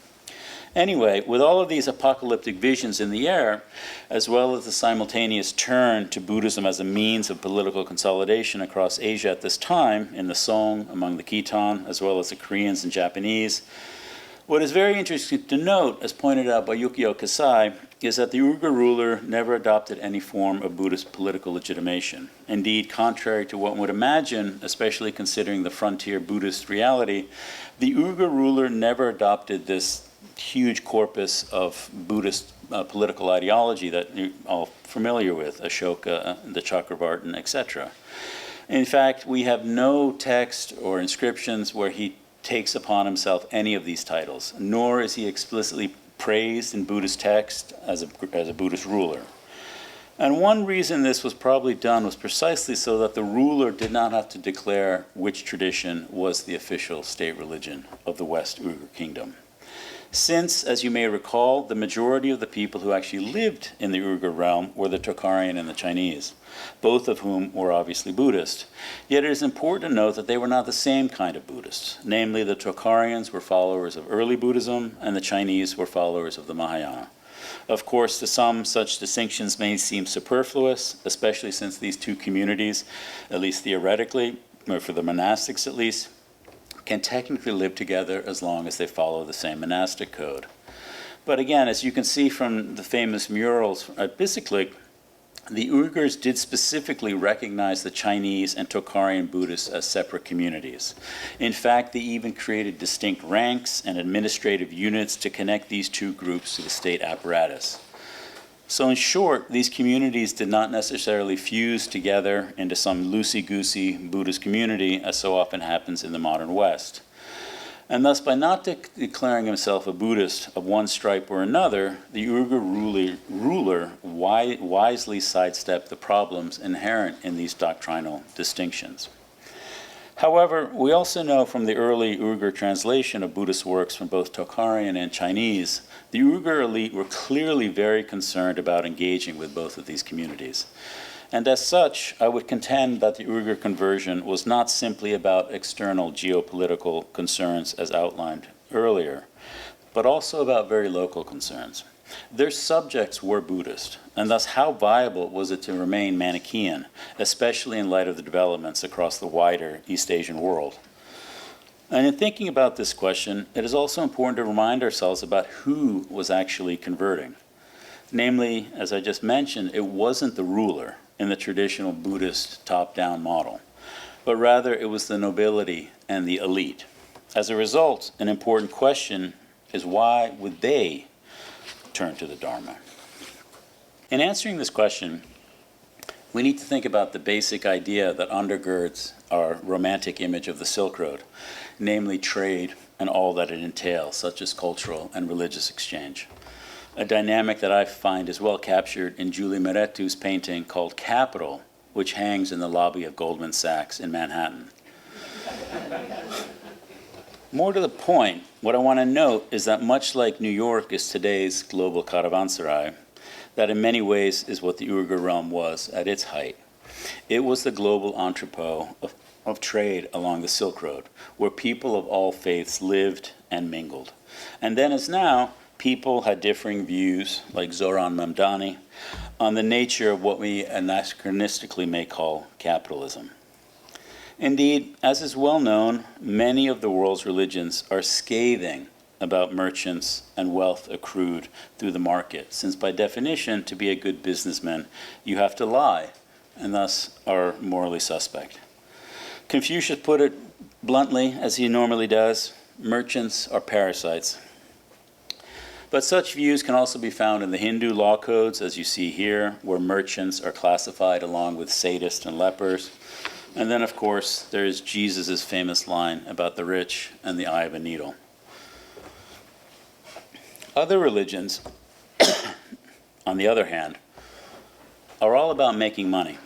Anyway, with all of these apocalyptic visions in the air, as well as the simultaneous turn to Buddhism as a means of political consolidation across Asia at this time, in the Song, among the Khitan, as well as the Koreans and Japanese, what is very interesting to note, as pointed out by Yukio Kasai, is that the Uyghur ruler never adopted any form of Buddhist political legitimation. Indeed, contrary to what one would imagine, especially considering the frontier Buddhist reality, the Uyghur ruler never adopted this huge corpus of Buddhist political ideology that you're all familiar with, Ashoka, the Chakravartin, etc. In fact, we have no text or inscriptions where he takes upon himself any of these titles, nor is he explicitly praised in Buddhist text as a Buddhist ruler. And one reason this was probably done was precisely so that the ruler did not have to declare which tradition was the official state religion of the West Uyghur Kingdom. Since, as you may recall, the majority of the people who actually lived in the Uyghur realm were the Tokharian and the Chinese, both of whom were obviously Buddhist. Yet it is important to note that they were not the same kind of Buddhists. Namely, the Tokharians were followers of early Buddhism, and the Chinese were followers of the Mahayana. Of course, to some, such distinctions may seem superfluous, especially since these two communities, at least theoretically, or for the monastics at least, can technically live together as long as they follow the same monastic code. But again, as you can see from the famous murals at Bisiklik, the Uyghurs did specifically recognize the Chinese and Tocharian Buddhists as separate communities. In fact, they even created distinct ranks and administrative units to connect these two groups to the state apparatus. So in short, these communities did not necessarily fuse together into some loosey-goosey Buddhist community, as so often happens in the modern West. And thus, by not declaring himself a Buddhist of one stripe or another, the Uyghur ruler wisely sidestepped the problems inherent in these doctrinal distinctions. However, we also know from the early Uyghur translation of Buddhist works from both Tocharian and Chinese, the Uyghur elite were clearly very concerned about engaging with both of these communities. And as such, I would contend that the Uyghur conversion was not simply about external geopolitical concerns as outlined earlier, but also about very local concerns. Their subjects were Buddhist, and thus how viable was it to remain Manichaean, especially in light of the developments across the wider East Asian world? And in thinking about this question, it is also important to remind ourselves about who was actually converting. Namely, as I just mentioned, it wasn't the ruler in the traditional Buddhist top-down model, but rather it was the nobility and the elite. As a result, an important question is why would they turn to the Dharma? In answering this question, we need to think about the basic idea that undergirds our romantic image of the Silk Road, namely trade and all that it entails, such as cultural and religious exchange. A dynamic that I find is well captured in Julie Merettu's painting called Capital, which hangs in the lobby of Goldman Sachs in Manhattan. More to the point, what I want to note is that much like New York is today's global caravanserai, that in many ways is what the Uyghur realm was at its height. It was the global entrepot of trade along the Silk Road, where people of all faiths lived and mingled. And then as now, people had differing views, like Zoran Mamdani, on the nature of what we anachronistically may call capitalism. Indeed, as is well known, many of the world's religions are scathing about merchants and wealth accrued through the market, since by definition, to be a good businessman, you have to lie, and thus are morally suspect. Confucius put it bluntly, as he normally does, merchants are parasites. But such views can also be found in the Hindu law codes, as you see here, where merchants are classified along with sadists and lepers. And then, of course, there is Jesus' famous line about the rich and the eye of a needle. Other religions, on the other hand, are all about making money.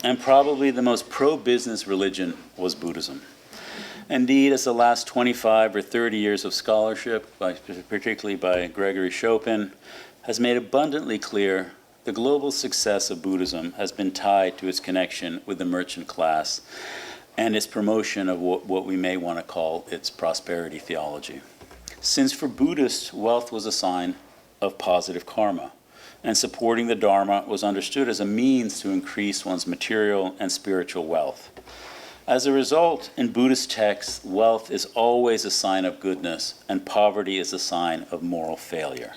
And probably the most pro-business religion was Buddhism. Indeed, as the last 25 or 30 years of scholarship, particularly by Gregory Chopin, has made abundantly clear, the global success of Buddhism has been tied to its connection with the merchant class and its promotion of what we may want to call its prosperity theology. Since for Buddhists, wealth was a sign of positive karma, and supporting the Dharma was understood as a means to increase one's material and spiritual wealth. As a result, in Buddhist texts, wealth is always a sign of goodness, and poverty is a sign of moral failure.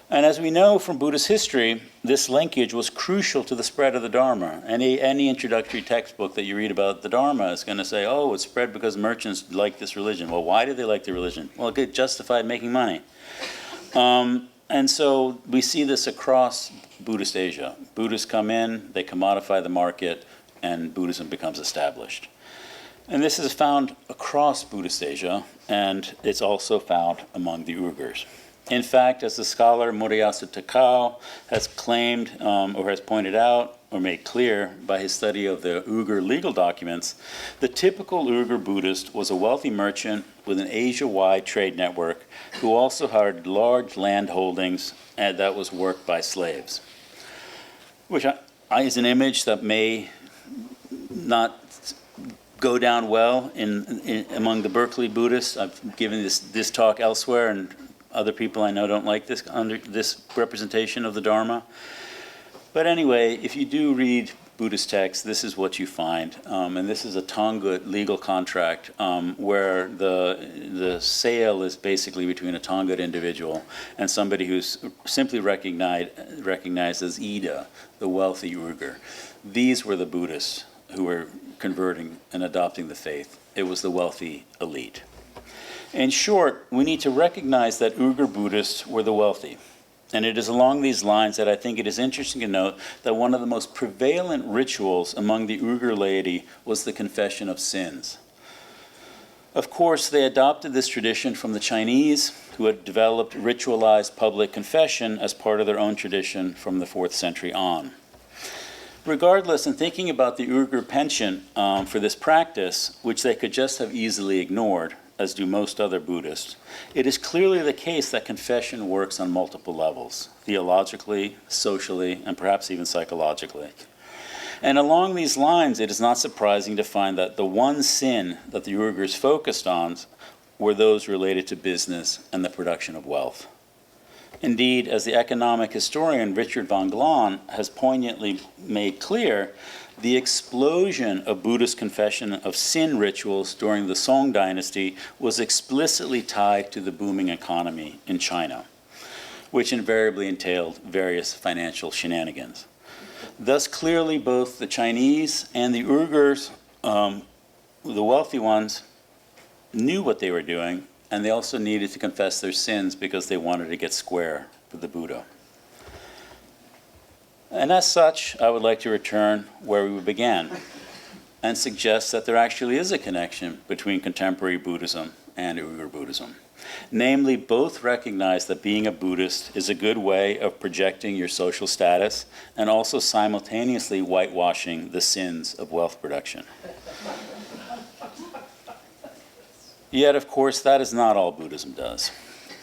And as we know from Buddhist history, this linkage was crucial to the spread of the Dharma. Any introductory textbook that you read about the Dharma is going to say, oh, it's spread because merchants like this religion. Well, why did they like the religion? Well, it justified making money. And so we see this across Buddhist Asia. Buddhists come in, they commodify the market, and Buddhism becomes established. And this is found across Buddhist Asia, and it's also found among the Uyghurs. In fact, as the scholar Muriyasu Takao has claimed or has pointed out or made clear by his study of the Uyghur legal documents, the typical Uyghur Buddhist was a wealthy merchant with an Asia-wide trade network who also had large land holdings and that was worked by slaves, which is an image that may not go down well among the Berkeley Buddhists. I've given this talk elsewhere, and other people I know don't like this representation of the Dharma. But anyway, if you do read Buddhist texts, this is what you find. And this is a Tangut legal contract where the sale is basically between a Tangut individual and somebody who's simply recognized as Ida, the wealthy Uyghur. These were the Buddhists who were converting and adopting the faith. It was the wealthy elite. In short, we need to recognize that Uyghur Buddhists were the wealthy. And it is along these lines that I think it is interesting to note that one of the most prevalent rituals among the Uyghur laity was the confession of sins. Of course, they adopted this tradition from the Chinese, who had developed ritualized public confession as part of their own tradition from the 4th century on. Regardless, in thinking about the Uyghur penchant for this practice, which they could just have easily ignored, as do most other Buddhists, it is clearly the case that confession works on multiple levels, theologically, socially, and perhaps even psychologically. And along these lines, it is not surprising to find that the one sin that the Uyghurs focused on were those related to business and the production of wealth. Indeed, as the economic historian Richard von Glahn has poignantly made clear, the explosion of Buddhist confession of sin rituals during the Song dynasty was explicitly tied to the booming economy in China, which invariably entailed various financial shenanigans. Thus, clearly, both the Chinese and the Uyghurs, the wealthy ones, knew what they were doing, and they also needed to confess their sins because they wanted to get square with the Buddha. And as such, I would like to return where we began and suggest that there actually is a connection between contemporary Buddhism and Uyghur Buddhism. Namely, both recognize that being a Buddhist is a good way of projecting your social status and also simultaneously whitewashing the sins of wealth production. Yet, of course, that is not all Buddhism does.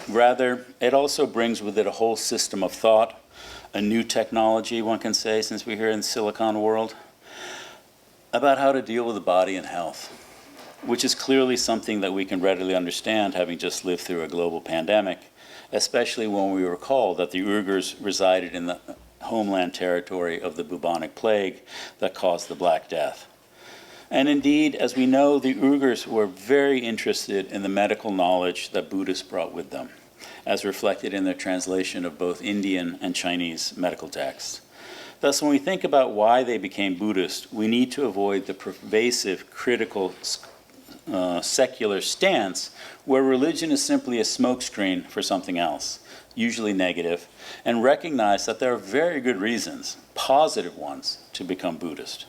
Rather, it also brings with it a whole system of thought, a new technology, one can say, since we're here in the Silicon world, about how to deal with the body and health, which is clearly something that we can readily understand, having just lived through a global pandemic, especially when we recall that the Uyghurs resided in the homeland territory of the bubonic plague that caused the Black Death. And indeed, as we know, the Uyghurs were very interested in the medical knowledge that Buddhists brought with them, as reflected in their translation of both Indian and Chinese medical texts. Thus, when we think about why they became Buddhist, we need to avoid the pervasive, critical, secular stance where religion is simply a smokescreen for something else, usually negative, and recognize that there are very good reasons, positive ones, to become Buddhist.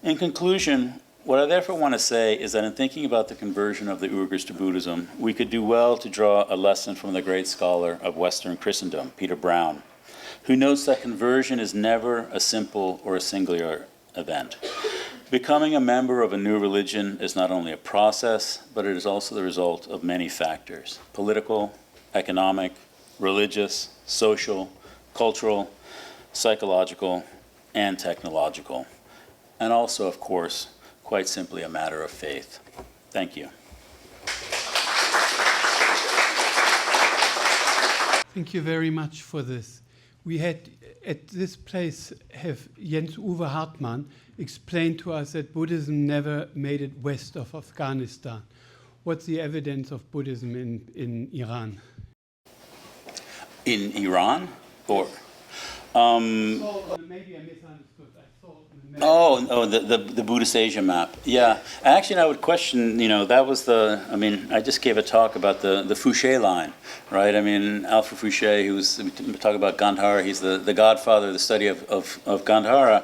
In conclusion, what I therefore want to say is that in thinking about the conversion of the Uyghurs to Buddhism, we could do well to draw a lesson from the great scholar of Western Christendom, Peter Brown, who notes that conversion is never a simple or a singular event. Becoming a member of a new religion is not only a process, but it is also the result of many factors: political, economic, religious, social, cultural, psychological, and technological. And also, of course, quite simply a matter of faith. Thank you. Thank you very much for this. We had at this place have Jens-Uwe Hartmann explain to us that Buddhism never made it west of Afghanistan. What's the evidence of Buddhism in Iran? In Iran? Or? So maybe I misunderstood. The Buddhist Asia map. Yeah. Actually, I would question, that was I just gave a talk about the Fouché line, right? I mean, Alfred Fouché, we talk about Gandhara, he's the godfather of the study of Gandhara.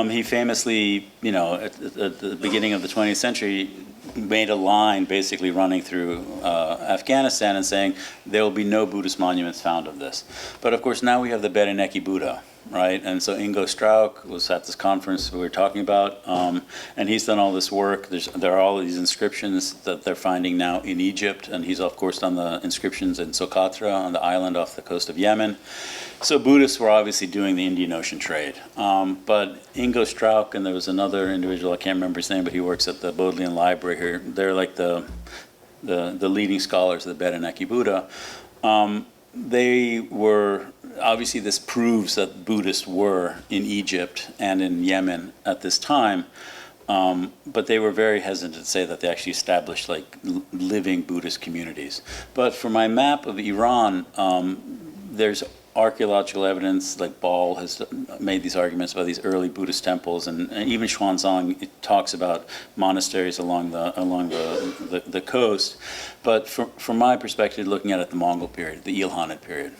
He famously, at the beginning of the 20th century, made a line basically running through Afghanistan and saying there will be no Buddhist monuments found of this. But of course, now we have the Bereneki Buddha, right? And so Ingo Strauch was at this conference we were talking about, and he's done all this work. There are all these inscriptions that they're finding now in Egypt, and he's of course done the inscriptions in Socotra on the island off the coast of Yemen. So Buddhists were obviously doing the Indian Ocean trade. But Ingo Strauch, and there was another individual, I can't remember his name, but he works at the Bodleian Library here. They're like the leading scholars of the Bereneki Buddha. They were obviously this proves that Buddhists were in Egypt and in Yemen at this time, but they were very hesitant to say that they actually established like living Buddhist communities. But for my map of Iran, there's archaeological evidence, like Ball has made these arguments about these early Buddhist temples, and even Xuanzang, it talks about monasteries along the coast. But from my perspective, looking at it, the Mongol period, the Ilkhanate period,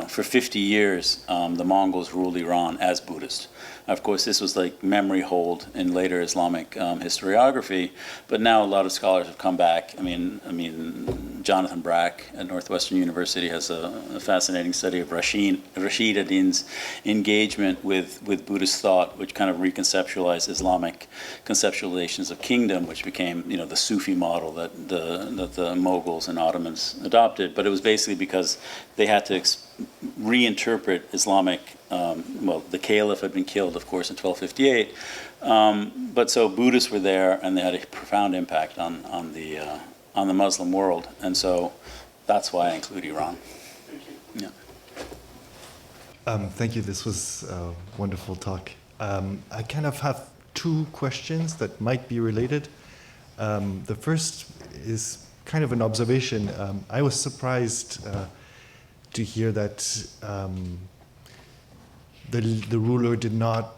for 50 years, the Mongols ruled Iran as Buddhist. Of course, this was like memory hold in later Islamic historiography, but now a lot of scholars have come back. I mean, Jonathan Brack at Northwestern University has a fascinating study of Rashid ad-Din's engagement with Buddhist thought, which kind of reconceptualized Islamic conceptualizations of kingdom, which became, the Sufi model that the Mughals and Ottomans adopted. But it was basically because they had to reinterpret Islamic. The Caliph had been killed, of course, in 1258. But so Buddhists were there, and they had a profound impact on the Muslim world, and so that's why I include Iran. Thank you. Yeah. Thank you. This was a wonderful talk. I kind of have two questions that might be related. The first is kind of an observation. I was surprised to hear that the ruler did not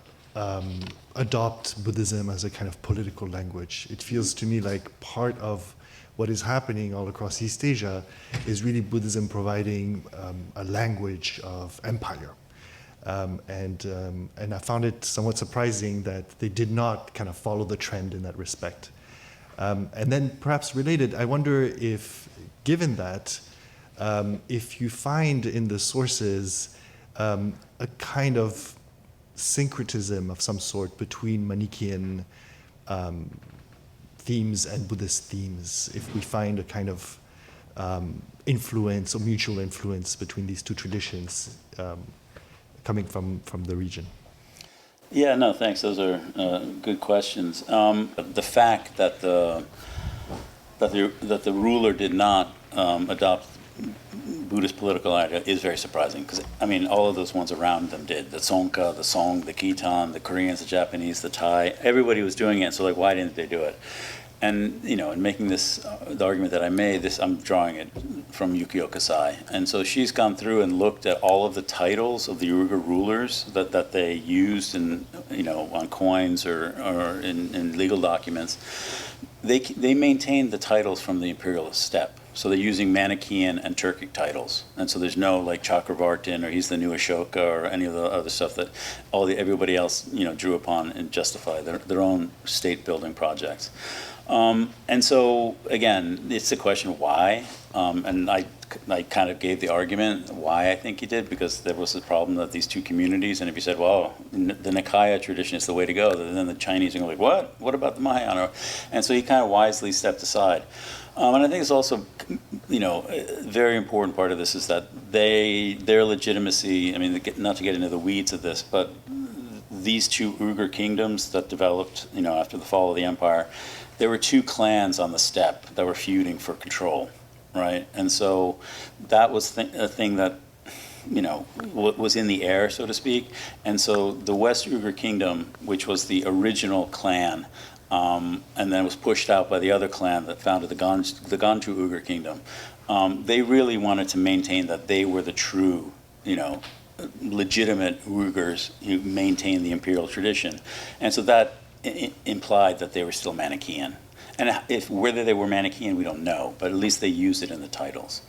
adopt Buddhism as a kind of political language. It feels to me like part of what is happening all across East Asia is really Buddhism providing a language of empire. And I found it somewhat surprising that they did not kind of follow the trend in that respect. And then perhaps related, I wonder if, given that, if you find in the sources a kind of syncretism of some sort between Manichaean themes and Buddhist themes, if we find a kind of influence or mutual influence between these two traditions coming from the region. Yeah, no, thanks. Those are good questions. The fact that the ruler did not adopt Buddhist political idea is very surprising, because all of those ones around them did. The Tsongka, the Song, the Khitan, the Koreans, the Japanese, the Thai, everybody was doing it. So like, why didn't they do it? And in making this the argument that I made, I'm drawing it from Yukio Kasai, and so she's gone through and looked at all of the titles of the Uyghur rulers that they used in on coins or in legal documents. They maintained the titles from the imperialist steppe. So they're using Manichaean and Turkic titles, and so there's no like Chakravartin or he's the new Ashoka or any of the other stuff that everybody else drew upon and justify their own state building projects. And so again, it's a question of why, and I kind of gave the argument why I think he did, because there was the problem that these two communities, and if you said, well, the Nikaya tradition is the way to go, then the Chinese are going to be like, what about the Mahayana? And so he kind of wisely stepped aside. And I think it's also, a very important part of this is that their legitimacy, not to get into the weeds of this, but these two Uyghur kingdoms that developed, after the fall of the empire, there were two clans on the steppe that were feuding for control, right? And so that was a thing that, was in the air, so to speak. And so the West Uyghur Kingdom, which was the original clan, and then was pushed out by the other clan that founded the Ganju Uyghur Kingdom, they really wanted to maintain that they were the true, legitimate Uyghurs who maintained the imperial tradition. And so that implied that they were still Manichaean. And whether they were Manichaean, we don't know, but at least they used it in the titles.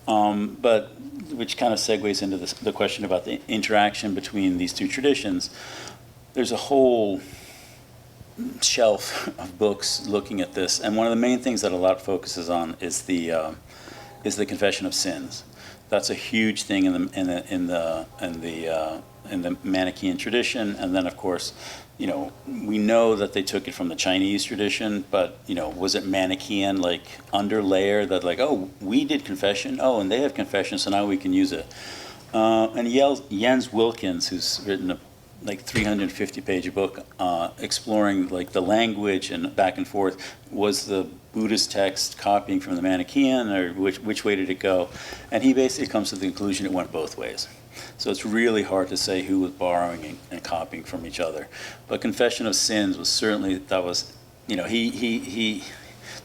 But which kind of segues into the question about the interaction between these two traditions. There's a whole shelf of books looking at this, and one of the main things that a lot focuses on is the confession of sins. That's a huge thing in the Manichaean tradition, and then of course, we know that they took it from the Chinese tradition, but was it Manichaean, like underlayer that like, oh, we did confession, oh, and they have confession, so now we can use it. And Jens Wilkins, who's written like 350-page book exploring like the language and back and forth. Was the Buddhist text copying from the Manichaean, or which way did it go? And he basically comes to the conclusion it went both ways. So it's really hard to say who was borrowing and copying from each other. But Confession of Sins was certainly, that was, you know, the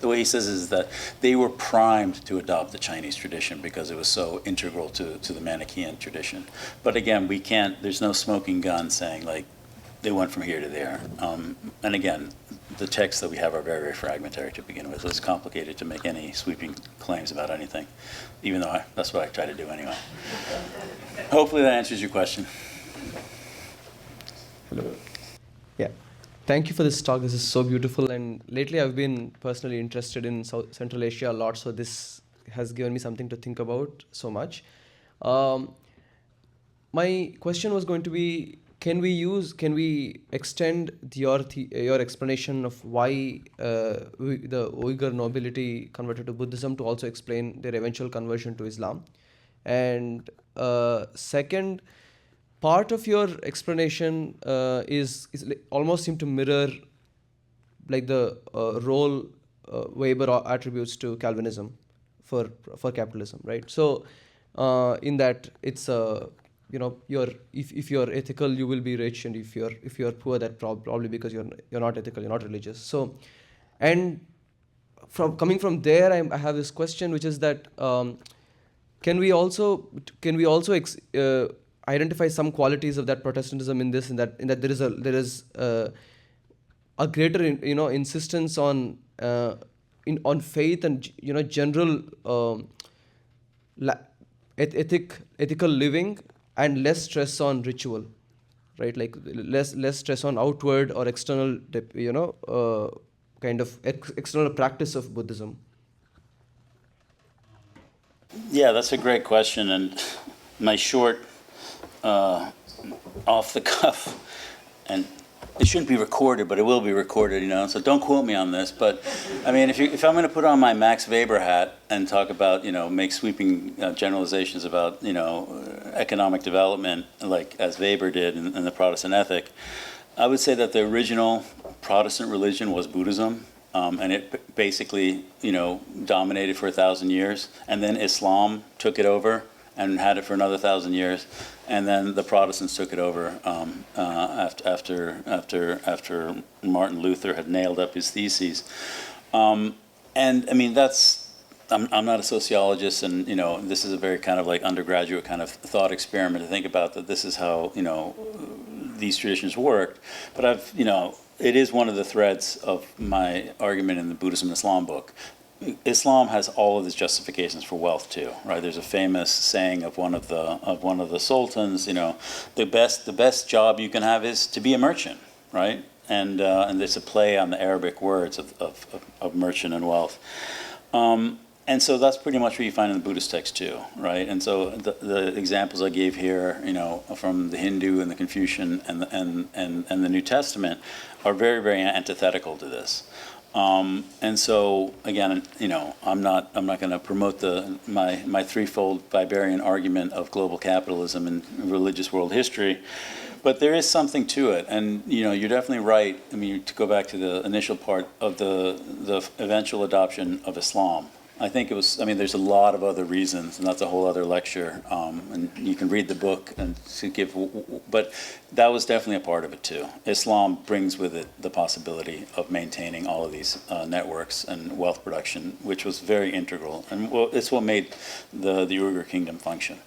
way he says is that they were primed to adopt the Chinese tradition because it was so integral to the Manichaean tradition. But again, we can't, there's no smoking gun saying like they went from here to there. And again, the texts that we have are very, very fragmentary to begin with. So it's complicated to make any sweeping claims about anything, even though that's what I try to do anyway. Hopefully that answers your question. Hello. Yeah. Thank you for this talk. This is so beautiful. And lately I've been personally interested in Central Asia a lot, so this has given me something to think about so much. My question was going to be, can we extend your explanation of why the Uyghur nobility converted to Buddhism to also explain their eventual conversion to Islam? And second, part of your explanation is almost seem to mirror like the role Weber attributes to Calvinism for capitalism, right? So in that it's you know, if you're ethical, you will be rich, and if you're poor, that probably because you're not ethical, you're not religious. So, and coming from there, I have this question, which is that can we also identify some qualities of that Protestantism in this, in that there is a greater insistence on faith and general ethical living, and less stress on ritual, right? Like less stress on outward or external, kind of external practice of Buddhism. Yeah, that's a great question, and my short, off the cuff, and it shouldn't be recorded, but it will be recorded, so don't quote me on this. But I mean, if I'm going to put on my Max Weber hat and talk about, make sweeping generalizations about, economic development, like as Weber did in the Protestant Ethic, I would say that the original Protestant religion was Buddhism, and it basically, dominated for 1,000 years, and then Islam took it over and had it for another 1,000 years, and then the Protestants took it over after Martin Luther had nailed up his theses. And I mean, I'm not a sociologist, and this is a very kind of like undergraduate kind of thought experiment to think about that this is how these traditions worked. But it is one of the threads of my argument in the Buddhism and Islam book. Islam has all of its justifications for wealth too, right? There's a famous saying of one of the sultans, the best job you can have is to be a merchant, right? And there's a play on the Arabic words of merchant and wealth. And so that's pretty much what you find in the Buddhist text too, right? And so the examples I gave here, from the Hindu and the Confucian and the New Testament are very, very antithetical to this. And so again, I'm not going to promote my threefold Weberian argument of global capitalism and religious world history, but there is something to it. And you're definitely right. I mean, to go back to the initial part of the eventual adoption of Islam, I think it was. I mean, there's a lot of other reasons, and that's a whole other lecture. And you can read the book and give. But that was definitely a part of it too. Islam brings with it the possibility of maintaining all of these networks and wealth production, which was very integral, and it's what made the Uyghur kingdom function.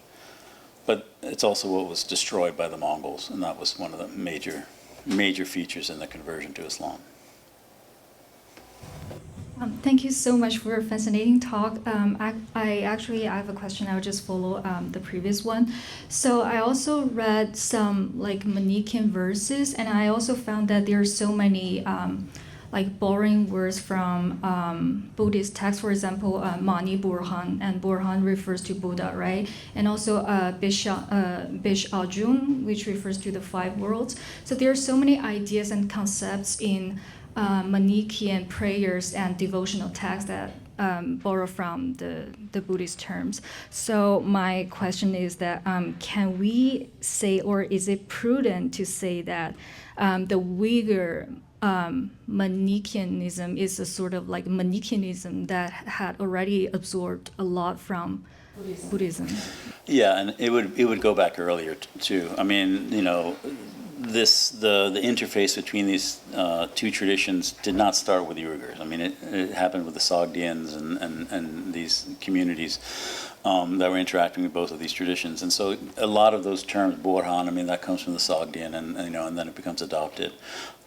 But it's also what was destroyed by the Mongols, and that was one of the major features in the conversion to Islam. Thank you so much for a fascinating talk. I have a question. I'll just follow the previous one. So I also read some Manichaean verses, and I also found that there are so many borrowing words from Buddhist texts. For example, Mani Burhan, and Burhan refers to Buddha, right? And also Bish Ajun, which refers to the 5 worlds. So there are so many ideas and concepts in Manichaean prayers and devotional texts that borrow from the Buddhist terms. So my question is that can we say, or is it prudent to say that the Uyghur Manichaeism is a sort of like Manichaeism that had already absorbed a lot from Buddhism? Yeah, and it would go back earlier too. I mean, the interface between these two traditions did not start with the Uyghurs. I mean, it happened with the Sogdians and these communities that were interacting with both of these traditions. And so a lot of those terms, Borhan, I mean, that comes from the Sogdian, and then it becomes adopted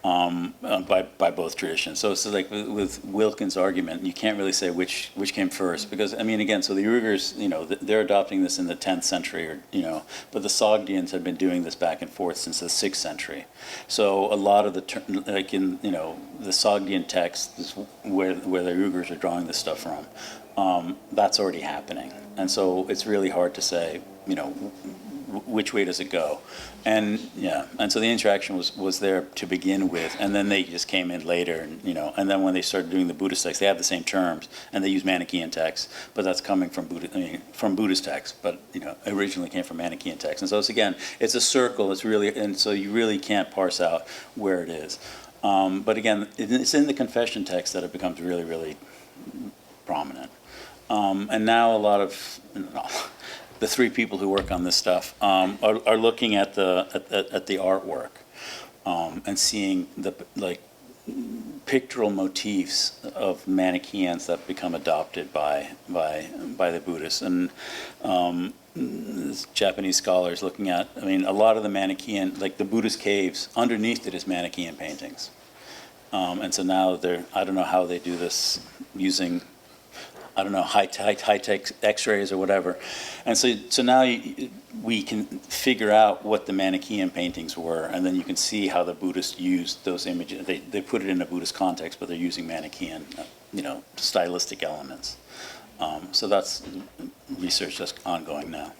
by both traditions. So it's like with Wilkins' argument, you can't really say which came first, because I mean, again, so the Uyghurs, they're adopting this in the 10th century, but the Sogdians have been doing this back and forth since the 6th century. So a lot of the the Sogdian text is where the Uyghurs are drawing this stuff from. That's already happening, and so it's really hard to say, which way does it go? And so the interaction was there to begin with, and then they just came in later, and then when they started doing the Buddhist texts, they have the same terms, and they use Manichaean texts, but that's coming from Buddhist texts, but originally came from Manichaean texts. And so it's a circle. It's really, and so you really can't parse out where it is. But again, it's in the confession text that it becomes really, really prominent. And now a lot of the three people who work on this stuff are looking at the artwork and seeing the pictorial motifs of Manichaeans that become adopted by the Buddhists. And Japanese scholars looking at, I mean, a lot of the Manichaean, like the Buddhist caves, underneath it is Manichaean paintings. And so now I don't know how they do this using, I don't know, high-tech X-rays or whatever. And so now we can figure out what the Manichaean paintings were, and then you can see how the Buddhists used those images. They put it in a Buddhist context, but they're using Manichaean, stylistic elements. So that's research that's ongoing now.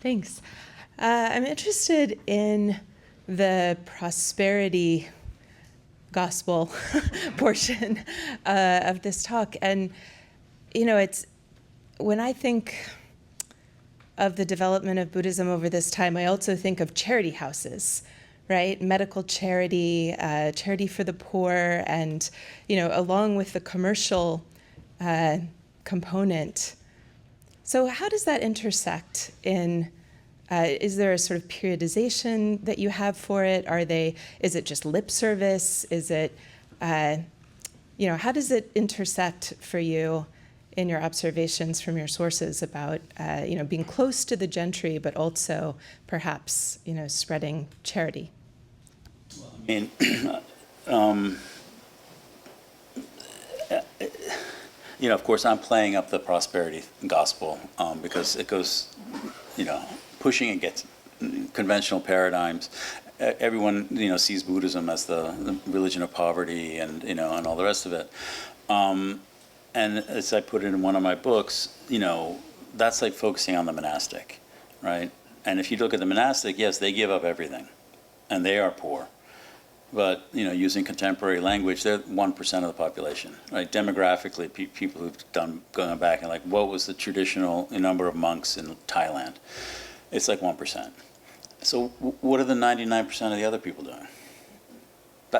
Thanks. I'm interested in the prosperity gospel portion of this talk. And, it's when I think of the development of Buddhism over this time, I also think of charity houses, right? Medical charity, charity for the poor, and, along with the commercial component. So how does that intersect in is there a sort of periodization that you have for it? Is it just lip service? Is it, how does it intersect for you in your observations from your sources about, being close to the gentry, but also perhaps, spreading charity? I mean, of course, I'm playing up the prosperity gospel because it goes, pushing against conventional paradigms. Everyone, sees Buddhism as the religion of poverty and, and all the rest of it. And as I put it in one of my books, that's like focusing on the monastic, right? And if you look at the monastic, yes, they give up everything, and they are poor. But, using contemporary language, they're 1% of the population, right? Demographically, people who've gone back and what was the traditional number of monks in Thailand? It's like 1%. So what are the 99% of the other people doing?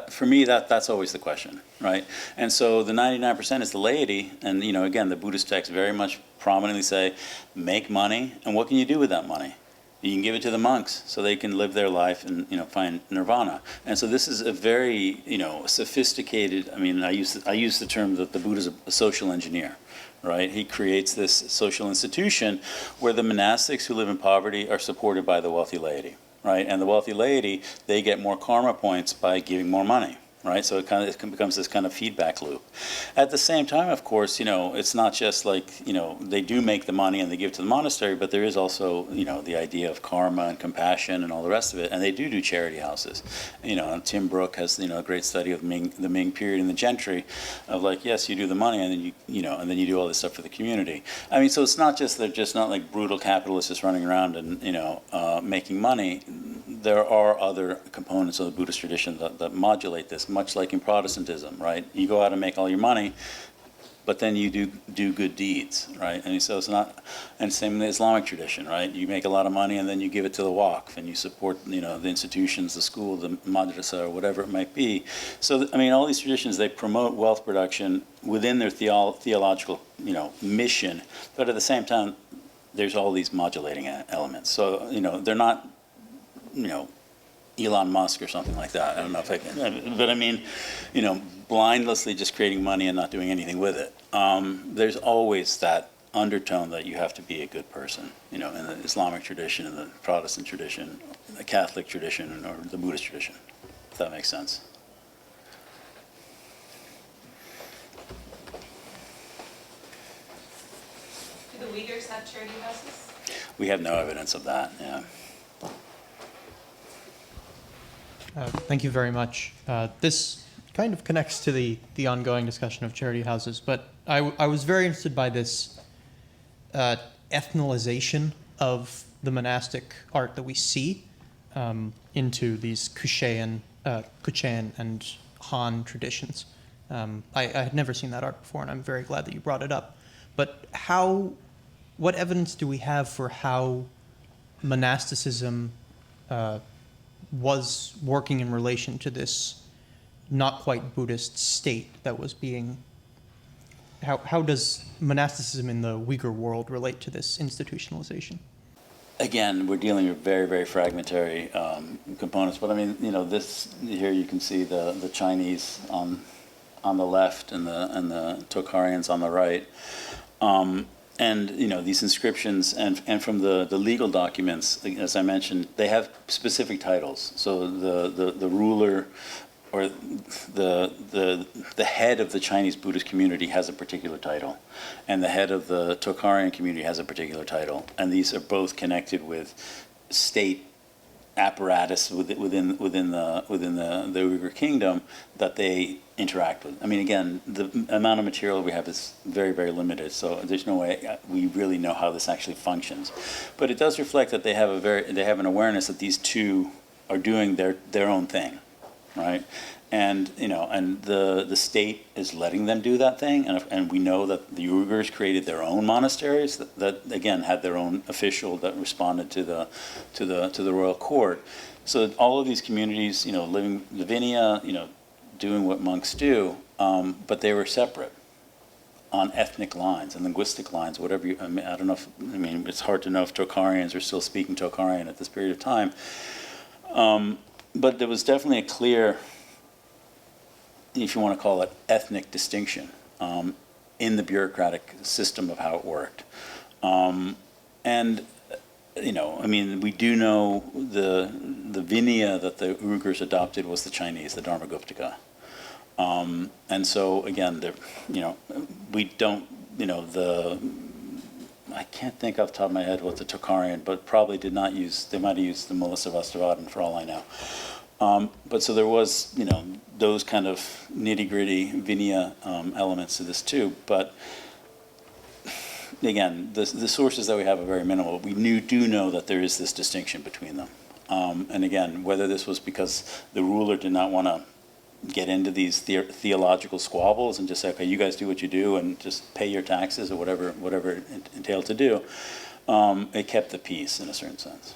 For me, that's always the question, right? And so the 99% is the laity, and again, the Buddhist texts very much prominently say, make money, and what can you do with that money? You can give it to the monks so they can live their life and find nirvana. And so this is a very sophisticated. I mean, I use the term that the Buddha is a social engineer, right? He creates this social institution where the monastics who live in poverty are supported by the wealthy laity, right? And the wealthy laity, they get more karma points by giving more money, right? So it becomes this kind of feedback loop. At the same time, of course, it's not just they do make the money and they give it to the monastery, but there is also, the idea of karma and compassion and all the rest of it. And they do charity houses. And Tim Brooke has, a great study of the Ming period in the gentry of yes, you do the money and then and then you do all this stuff for the community. I mean, so it's not just, they're just not brutal capitalists just running around and, making money. there are other components of the Buddhist tradition that modulate this, much like in Protestantism, right? You go out and make all your money, but then you do good deeds, right? And so it's not, and same in the Islamic tradition, right? You make a lot of money and then you give it to the waqf and you support, the institutions, the school, the madrasa, or whatever it might be. So, I mean, all these traditions, they promote wealth production within their theological, mission, but at the same time, there's all these modulating elements. So, they're not, Elon Musk or something like that. I don't know if I can, but I mean, blindlessly just creating money and not doing anything with it. There's always that undertone that you have to be a good person, in the Islamic tradition, in the Protestant tradition, the Catholic tradition, or the Buddhist tradition, if that makes sense. Do the Uyghurs have charity houses? We have no evidence of that, yeah. Thank you very much. This kind of connects to the ongoing discussion of charity houses, but I was very interested by this ethnicalization of the monastic art that we see into these Kuchen and Han traditions. I had never seen that art before, and I'm very glad that you brought it up. But what evidence do we have for how monasticism was working in relation to this not quite Buddhist state that was being... How does monasticism in the Uyghur world relate to this institutionalization? Again, we're dealing with very, very fragmentary components. But I mean, this here you can see the Chinese on the left and the Tokharians on the right. And these inscriptions and from the legal documents, as I mentioned, they have specific titles. So the ruler or the head of the Chinese Buddhist community has a particular title, and the head of the Tokharian community has a particular title, and these are both connected with state apparatus within the Uyghur kingdom that they interact with. I mean, again, the amount of material we have is very, very limited, so there's no way we really know how this actually functions. But it does reflect that they have an awareness that these two are doing their own thing, right? And and the state is letting them do that thing, and we know that the Uyghurs created their own monasteries that again had their own official that responded to the royal court. So all of these communities, living Lavinia, doing what monks do, but they were separate on ethnic lines and linguistic lines, whatever I don't know it's hard to know if Tokharians are still speaking Tokharian at this period of time. But there was definitely a clear, if you want to call it, ethnic distinction in the bureaucratic system of how it worked. We do know the Vinaya that the Uyghurs adopted was the Chinese, the Dharmaguptaka. And so again, we don't, I can't think off the top of my head what the Tokharian, but probably did not use, they might have used the Melissa Vastavadin for all I know. But so there was, those kind of nitty-gritty Vinaya elements to this too. But again, the sources that we have are very minimal. We do know that there is this distinction between them. And again, whether this was because the ruler did not want to get into these theological squabbles and just say, okay, you guys do what you do and just pay your taxes or whatever it entailed to do, it kept the peace in a certain sense.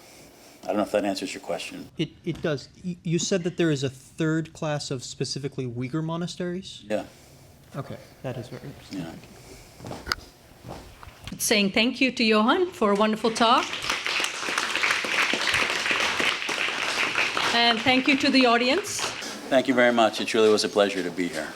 I don't know if that answers your question. It does. You said that there is a third class of specifically Uyghur monasteries? Yeah. Okay, that is very interesting. Yeah. Saying thank you to Johan for a wonderful talk. And thank you to the audience. Thank you very much. It truly was a pleasure to be here.